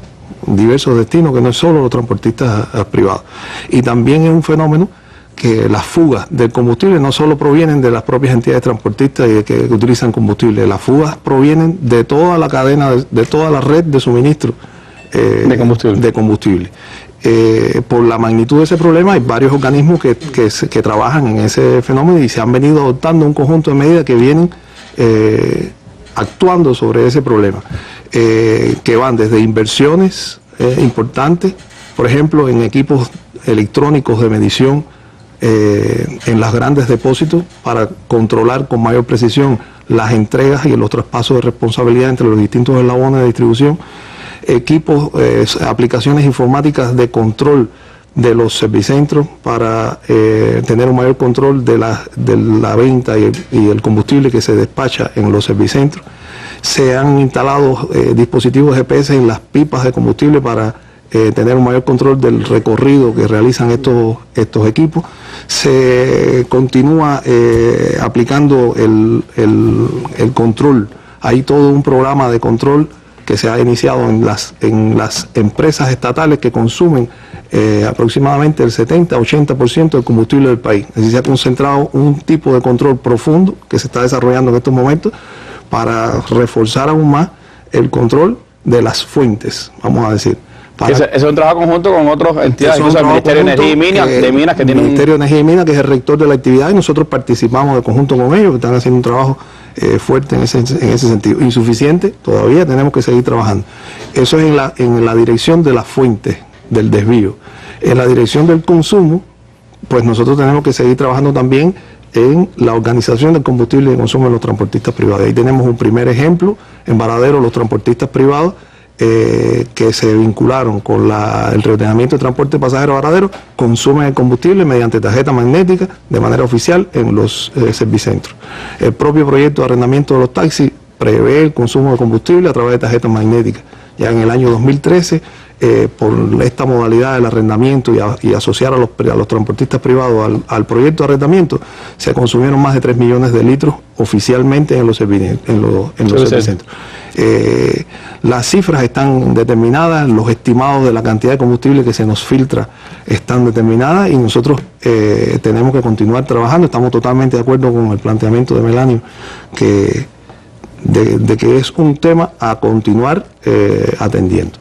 que no es solo los transportistas privados. Y también es un fenómeno que las fugas del combustible no solo provienen de las propias entidades transportistas y que utilizan combustible, las fugas provienen de toda la cadena, de toda la red de suministro de combustible. Por la magnitud de ese problema hay varios organismos que trabajan en ese fenómeno y se han venido adoptando un conjunto de medidas que vienen actuando sobre ese problema, que van desde inversiones importantes, por ejemplo, en equipos electrónicos de medición en los grandes depósitos para controlar con mayor precisión las entregas y los traspasos de responsabilidad entre los distintos eslabones de distribución, equipos, aplicaciones informáticas de control de los servicentros para tener un mayor control de la venta y el combustible que se despacha en los servicentros. Se han instalado dispositivos GPS en las pipas de combustible para tener un mayor control del recorrido que realizan estos equipos. Se continúa aplicando el control. Hay todo un programa de control que se ha iniciado en las empresas estatales que consumen aproximadamente el 70-80% del combustible del país. Es decir, se ha concentrado un tipo de control profundo que se está desarrollando en estos momentos para reforzar aún más el control de las fuentes, vamos a decir. Ese es un trabajo conjunto con otras entidades, incluso el Ministerio de Energía y Minas, que tiene el Ministerio de Energía y Minas, que es el rector de la actividad, y nosotros participamos de conjunto con ellos, que están haciendo un trabajo fuerte en ese sentido. Insuficiente, todavía tenemos que seguir trabajando. Eso es en la dirección de las fuentes del desvío. En la dirección del consumo, pues nosotros tenemos que seguir trabajando también en la organización del combustible y de consumo de los transportistas privados. Ahí tenemos un primer ejemplo, en Varadero, los transportistas privados que se vincularon con el reordenamiento de transporte de pasajeros a Varadero, consumen el combustible mediante tarjeta magnética de manera oficial en los servicentros. El propio proyecto de arrendamiento de los taxis prevé el consumo de combustible a través de tarjetas magnéticas. Ya en el año 2013, por esta modalidad del arrendamiento y asociar a los transportistas privados al proyecto de arrendamiento, se consumieron más de 3 millones de litros oficialmente en los servicentros. Las cifras están determinadas, los estimados de la cantidad de combustible que se nos filtra están determinadas y nosotros tenemos que continuar trabajando. Estamos totalmente de acuerdo con el planteamiento de Melanio de que es un tema a continuar atendiendo.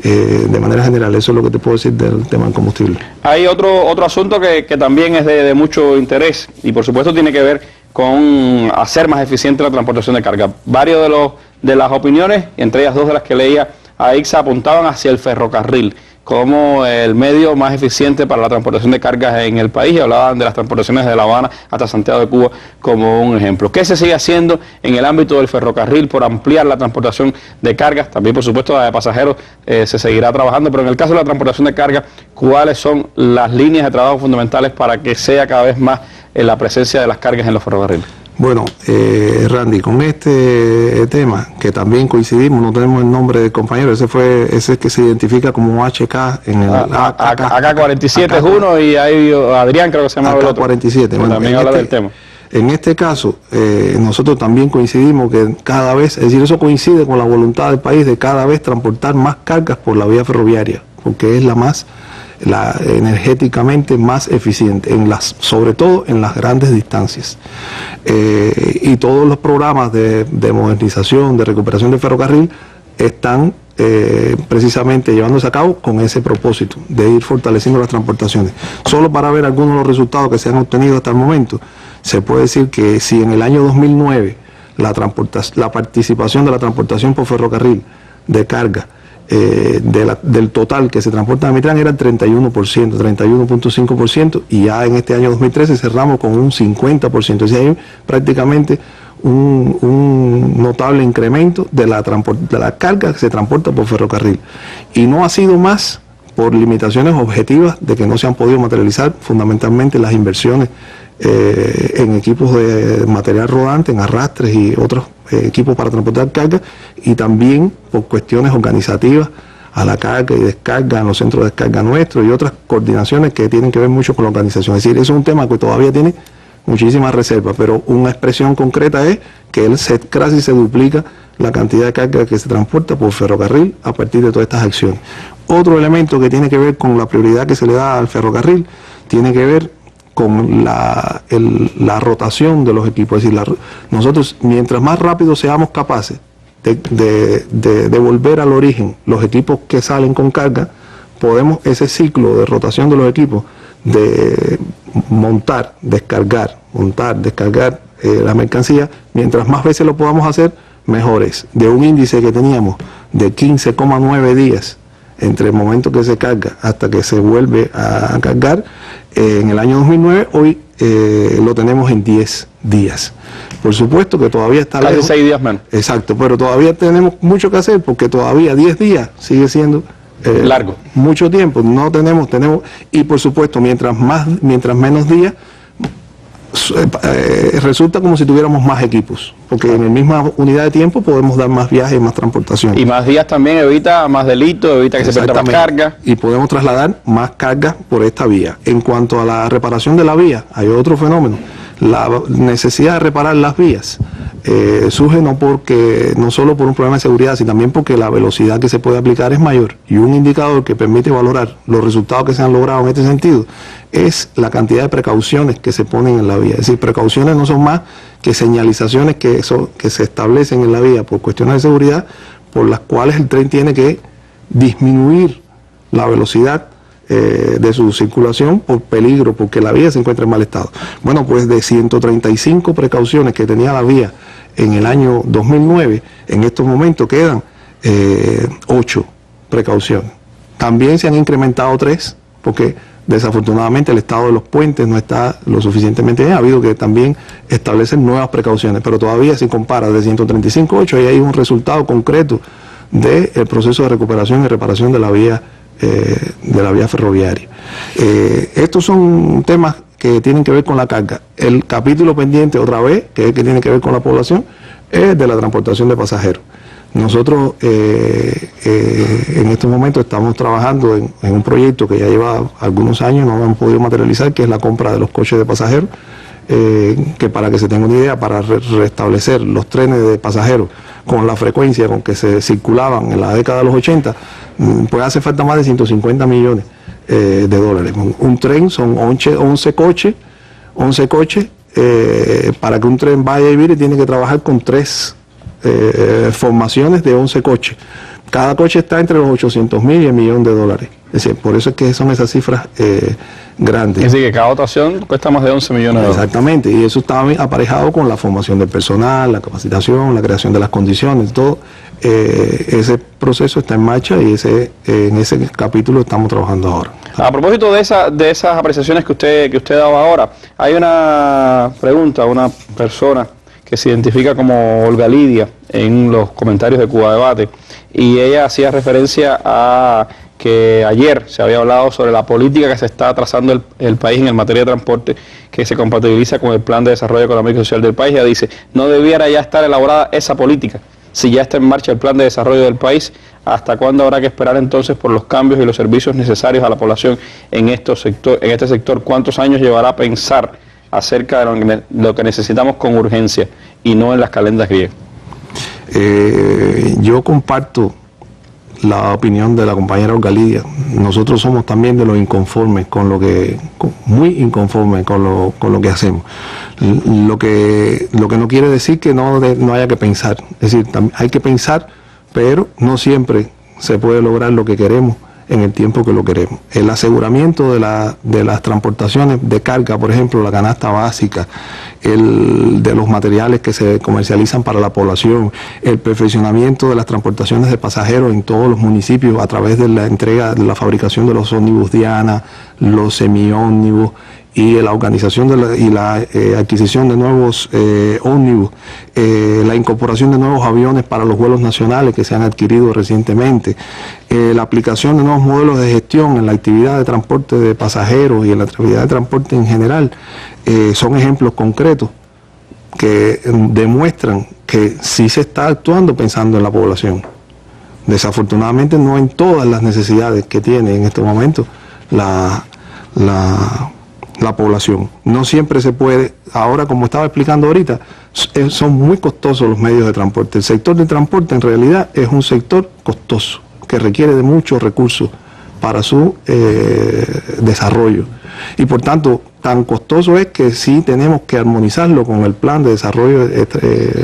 De manera general, eso es lo que te puedo decir del tema del combustible. Hay otro asunto que también es de mucho interés y por supuesto tiene que ver con hacer más eficiente la transportación de carga. Varios de las opiniones, entre ellas dos de las que leía a ICSA, apuntaban hacia el ferrocarril como el medio más eficiente para la transportación de cargas en el país y hablaban de las transportaciones de La Habana hasta Santiago de Cuba como un ejemplo. ¿Qué se sigue haciendo en el ámbito del ferrocarril por ampliar la transportación de cargas? También, por supuesto, la de pasajeros se seguirá trabajando, pero en el caso de la transportación de cargas, ¿cuáles son las líneas de trabajo fundamentales para que sea cada vez más la presencia de las cargas en los ferrocarriles? Bueno, Randy, con este tema, que también coincidimos, no tenemos el nombre del compañero, ese es que se identifica como HK en el AK-47 es uno y hay Adrián, creo que se llama el otro. AK-47, bueno, también habla del tema. En este caso, nosotros también coincidimos que cada vez, es decir, eso coincide con la voluntad del país de cada vez transportar más cargas por la vía ferroviaria, porque es la energéticamente más eficiente, sobre todo en las grandes distancias. Y todos los programas de modernización, de recuperación del ferrocarril están precisamente llevándose a cabo con ese propósito de ir fortaleciendo las transportaciones. Solo para ver algunos de los resultados que se han obtenido hasta el momento, se puede decir que si en el año 2009 la participación de la transportación por ferrocarril de carga del total que se transporta en Mitrán era el 31%, 31.5%, y ya en este año 2013 cerramos con un 50%. Es decir, hay prácticamente un notable incremento de la carga que se transporta por ferrocarril. Y no ha sido más por limitaciones objetivas de que no se han podido materializar fundamentalmente las inversiones en equipos de material rodante, en arrastres y otros equipos para transportar carga, y también por cuestiones organizativas a la carga y descarga en los centros de descarga nuestros y otras coordinaciones que tienen que ver mucho con la organización. Es decir, eso es un tema que todavía tiene muchísimas reservas, pero una expresión concreta es que casi se duplica la cantidad de carga que se transporta por ferrocarril a partir de todas estas acciones. Otro elemento que tiene que ver con la prioridad que se le da al ferrocarril tiene que ver con la rotación de los equipos. Es decir, nosotros mientras más rápido seamos capaces de devolver al origen los equipos que salen con carga, podemos ese ciclo de rotación de los equipos, de montar, descargar la mercancía, mientras más veces lo podamos hacer, mejor es. De un índice que teníamos de 15,9 días entre el momento que se carga hasta que se vuelve a cargar, en el año 2009, hoy lo tenemos en 10 días. Por supuesto que todavía está lejos. Casi 6 días menos. Exacto, pero todavía tenemos mucho que hacer, porque todavía 10 días sigue siendo largo. Mucho tiempo. No tenemos, y por supuesto, mientras menos días, resulta como si tuviéramos más equipos, porque en la misma unidad de tiempo podemos dar más viajes y más transportación. Y más días también evita más delitos, evita que se pierda más carga. Y podemos trasladar más cargas por esta vía. En cuanto a la reparación de la vía, hay otro fenómeno. La necesidad de reparar las vías surge no solo por un problema de seguridad, sino también porque la velocidad que se puede aplicar es mayor. Y un indicador que permite valorar los resultados que se han logrado en este sentido es la cantidad de precauciones que se ponen en la vía. Es decir, precauciones no son más que señalizaciones que se establecen en la vía por cuestiones de seguridad, por las cuales el tren tiene que disminuir la velocidad de su circulación por peligro, porque la vía se encuentra en mal estado. Bueno, pues de 135 precauciones que tenía la vía en el año 2009, en estos momentos quedan 8 precauciones. También se han incrementado 3, porque desafortunadamente el estado de los puentes no está lo suficientemente bien. Ha habido que también establecer nuevas precauciones, pero todavía si compara de 135 a 8, ahí hay un resultado concreto del proceso de recuperación y reparación de la vía ferroviaria. Estos son temas que tienen que ver con la carga. El capítulo pendiente, otra vez, que es el que tiene que ver con la población, es de la transportación de pasajeros. Nosotros en estos momentos estamos trabajando en un proyecto que ya lleva algunos años, no han podido materializar, que es la compra de los coches de pasajeros, que para que se tenga una idea, para restablecer los trenes de pasajeros con la frecuencia con que se circulaban en la década de los 80, pues hace falta más de 150 millones de dólares. Un tren son 11 coches, para que un tren vaya y vire tiene que trabajar con 3 formaciones de 11 coches. Cada coche está entre los 800.000 y $1.000.000. Es decir, por eso es que son esas cifras grandes. Es decir, que cada dotación cuesta más de 11 millones de dólares. Exactamente, y eso está aparejado con la formación del personal, la capacitación, la creación de las condiciones, todo. Ese proceso está en marcha y en ese capítulo estamos trabajando ahora. A propósito de esas apreciaciones que usted daba ahora, hay una pregunta, una persona que se identifica como Olga Lidia en los comentarios de Cuba Debate, y ella hacía referencia a que ayer se había hablado sobre la política que se está trazando el país en materia de transporte, que se compatibiliza con el Plan de Desarrollo Económico y Social del país. Ella dice, no debiera ya estar elaborada esa política. Si ya está en marcha el Plan de Desarrollo del país, ¿hasta cuándo habrá que esperar entonces por los cambios y los servicios necesarios a la población en este sector? ¿Cuántos años llevará a pensar acerca de lo que necesitamos con urgencia y no en las calendas griegas? Yo comparto la opinión de la compañera Olga Lidia. Nosotros somos también de los inconformes muy inconformes con lo que hacemos. Lo que no quiere decir que no haya que pensar. Es decir, hay que pensar, pero no siempre se puede lograr lo que queremos en el tiempo que lo queremos. El aseguramiento de las transportaciones de carga, por ejemplo, la canasta básica, de los materiales que se comercializan para la población, el perfeccionamiento de las transportaciones de pasajeros en todos los municipios a través de la entrega, de la fabricación de los ómnibus Diana, los semi-ómnibus, y la organización y la adquisición de nuevos ómnibus, la incorporación de nuevos aviones para los vuelos nacionales que se han adquirido recientemente, la aplicación de nuevos modelos de gestión en la actividad de transporte de pasajeros y en la actividad de transporte en general, son ejemplos concretos que demuestran que sí se está actuando pensando en la población. Desafortunadamente no en todas las necesidades que tiene en este momento la población. No siempre se puede. Ahora, como estaba explicando ahorita, son muy costosos los medios de transporte. El sector del transporte en realidad es un sector costoso, que requiere de muchos recursos para su desarrollo. Y por tanto, tan costoso es que sí tenemos que armonizarlo con el Plan de Desarrollo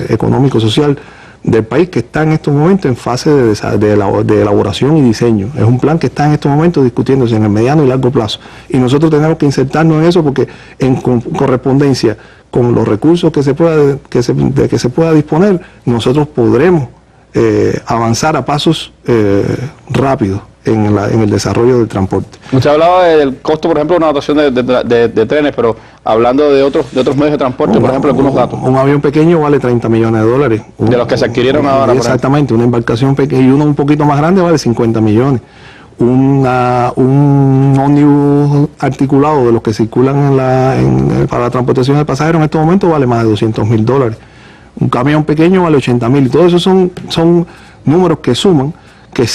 Económico Social del país, que está en estos momentos en fase de elaboración y diseño. Es un plan que está en estos momentos discutiéndose en el mediano y largo plazo. Y nosotros tenemos que insertarnos en eso porque en correspondencia con los recursos que se pueda disponer, nosotros podremos avanzar a pasos rápidos en el desarrollo del transporte. Usted hablaba del costo, por ejemplo, de una dotación de trenes, pero hablando de otros medios de transporte, por ejemplo, algunos datos. Un avión pequeño vale $30 millones. De los que se adquirieron ahora. Exactamente, una embarcación pequeña y uno un poquito más grande vale 50 millones. Un ómnibus articulado de los que circulan para la transportación de pasajeros en estos momentos vale más de $200.000. Un camión pequeño vale 80.000. Y todo eso son números que suman, que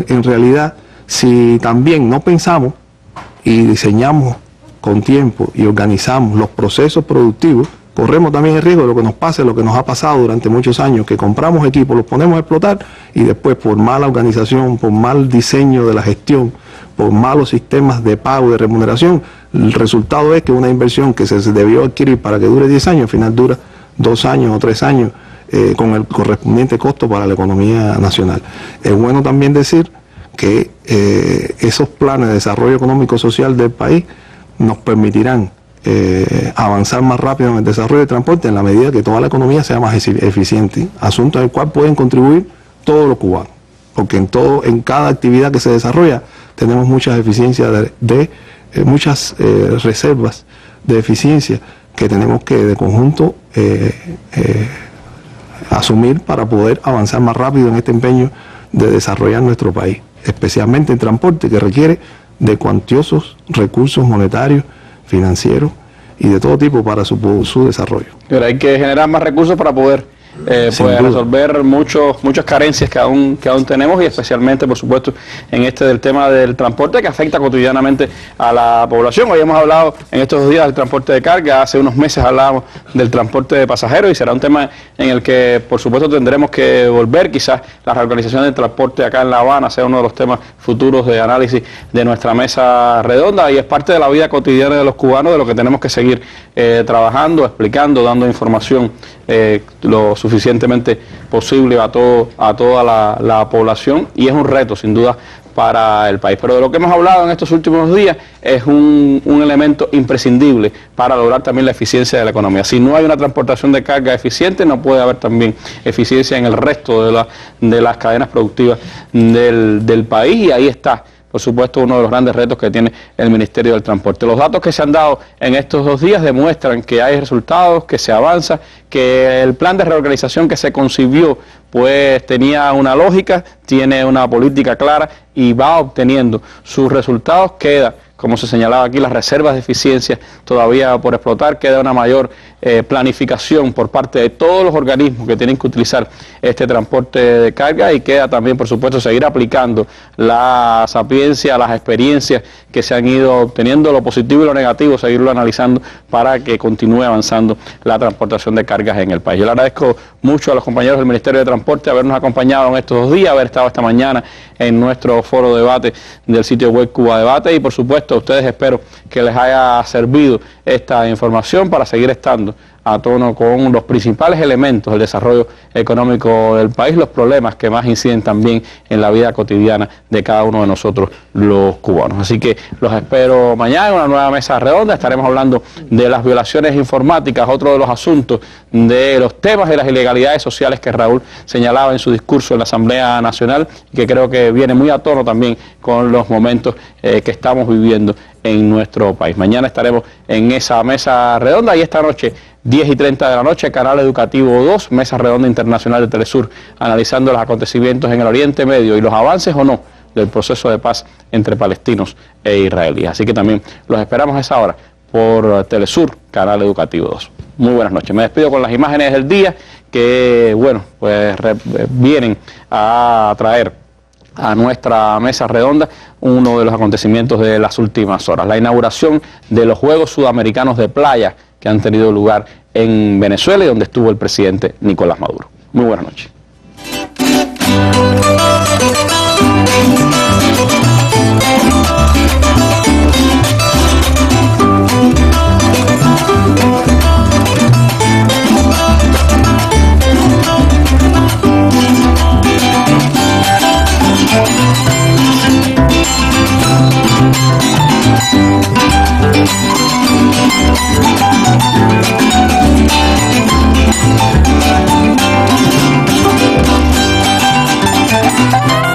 en realidad, si también no pensamos y diseñamos con tiempo y organizamos los procesos productivos, corremos también el riesgo de lo que nos pase, lo que nos ha pasado durante muchos años, que compramos equipos, los ponemos a explotar y después por mala organización, por mal diseño de la gestión, por malos sistemas de pago, de remuneración, el resultado es que una inversión que se debió adquirir para que dure 10 años, al final dura 2 años o 3 años, con el correspondiente costo para la economía nacional. Es bueno también decir que esos planes de desarrollo económico social del país nos permitirán avanzar más rápido en el desarrollo del transporte en la medida que toda la economía sea más eficiente, asunto en el cual pueden contribuir todos los cubanos, porque en cada actividad que se desarrolla tenemos muchas eficiencias muchas reservas de eficiencia que tenemos que de conjunto asumir para poder avanzar más rápido en este empeño de desarrollar nuestro país, especialmente el transporte, que requiere de cuantiosos recursos monetarios, financieros y de todo tipo para su desarrollo. Pero hay que generar más recursos para poder resolver muchas carencias que aún tenemos, y especialmente, por supuesto, en del tema del transporte, que afecta cotidianamente a la población. Hoy hemos hablado en estos días del transporte de carga, hace unos meses hablábamos del transporte de pasajeros, y será un tema en el que, por supuesto, tendremos que volver. Quizás la reorganización del transporte acá en La Habana sea uno de los temas futuros de análisis de nuestra mesa redonda, y es parte de la vida cotidiana de los cubanos, de lo que tenemos que seguir trabajando, explicando, dando información lo suficientemente posible a toda la población, y es un reto sin duda para el país. Pero de lo que hemos hablado en estos últimos días es un elemento imprescindible para lograr también la eficiencia de la economía. Si no hay una transportación de carga eficiente, no puede haber también eficiencia en el resto de las cadenas productivas del país, y ahí está, por supuesto, uno de los grandes retos que tiene el Ministerio del Transporte. Los datos que se han dado en estos 2 días demuestran que hay resultados, que se avanza, que el plan de reorganización que se concibió pues tenía una lógica, tiene una política clara y va obteniendo sus resultados. Queda, como se señalaba aquí, las reservas de eficiencia todavía por explotar, queda una mayor planificación por parte de todos los organismos que tienen que utilizar este transporte de carga, y queda también, por supuesto, seguir aplicando la sapiencia, las experiencias que se han ido obteniendo, lo positivo y lo negativo, seguirlo analizando para que continúe avanzando la transportación de cargas en el país. Yo le agradezco mucho a los compañeros del Ministerio de Transporte habernos acompañado en estos 2 días, haber estado esta mañana en nuestro foro de debate del sitio web Cuba Debate, y por supuesto a ustedes espero que les haya servido esta información para seguir estando a tono con los principales elementos del desarrollo económico del país, los problemas que más inciden también en la vida cotidiana de cada uno de nosotros los cubanos. Así que los espero mañana en una nueva mesa redonda. Estaremos hablando de las violaciones informáticas, otro de los asuntos, de los temas de las ilegalidades sociales que Raúl señalaba en su discurso en la Asamblea Nacional, y que creo que viene muy a tono también con los momentos que estamos viviendo en nuestro país. Mañana estaremos en esa mesa redonda, y esta noche 10:30 de la noche, Canal Educativo 2, Mesa Redonda Internacional de Telesur, analizando los acontecimientos en el Oriente Medio y los avances o no del proceso de paz entre palestinos e israelíes. Así que también los esperamos a esa hora por Telesur, Canal Educativo 2. Muy buenas noches. Me despido con las imágenes del día que, bueno, pues vienen a traer a nuestra mesa redonda uno de los acontecimientos de las últimas horas, la inauguración de los Juegos Sudamericanos de Playa que han tenido lugar en Venezuela y donde estuvo el presidente Nicolás Maduro. Muy buenas noches. Thank you.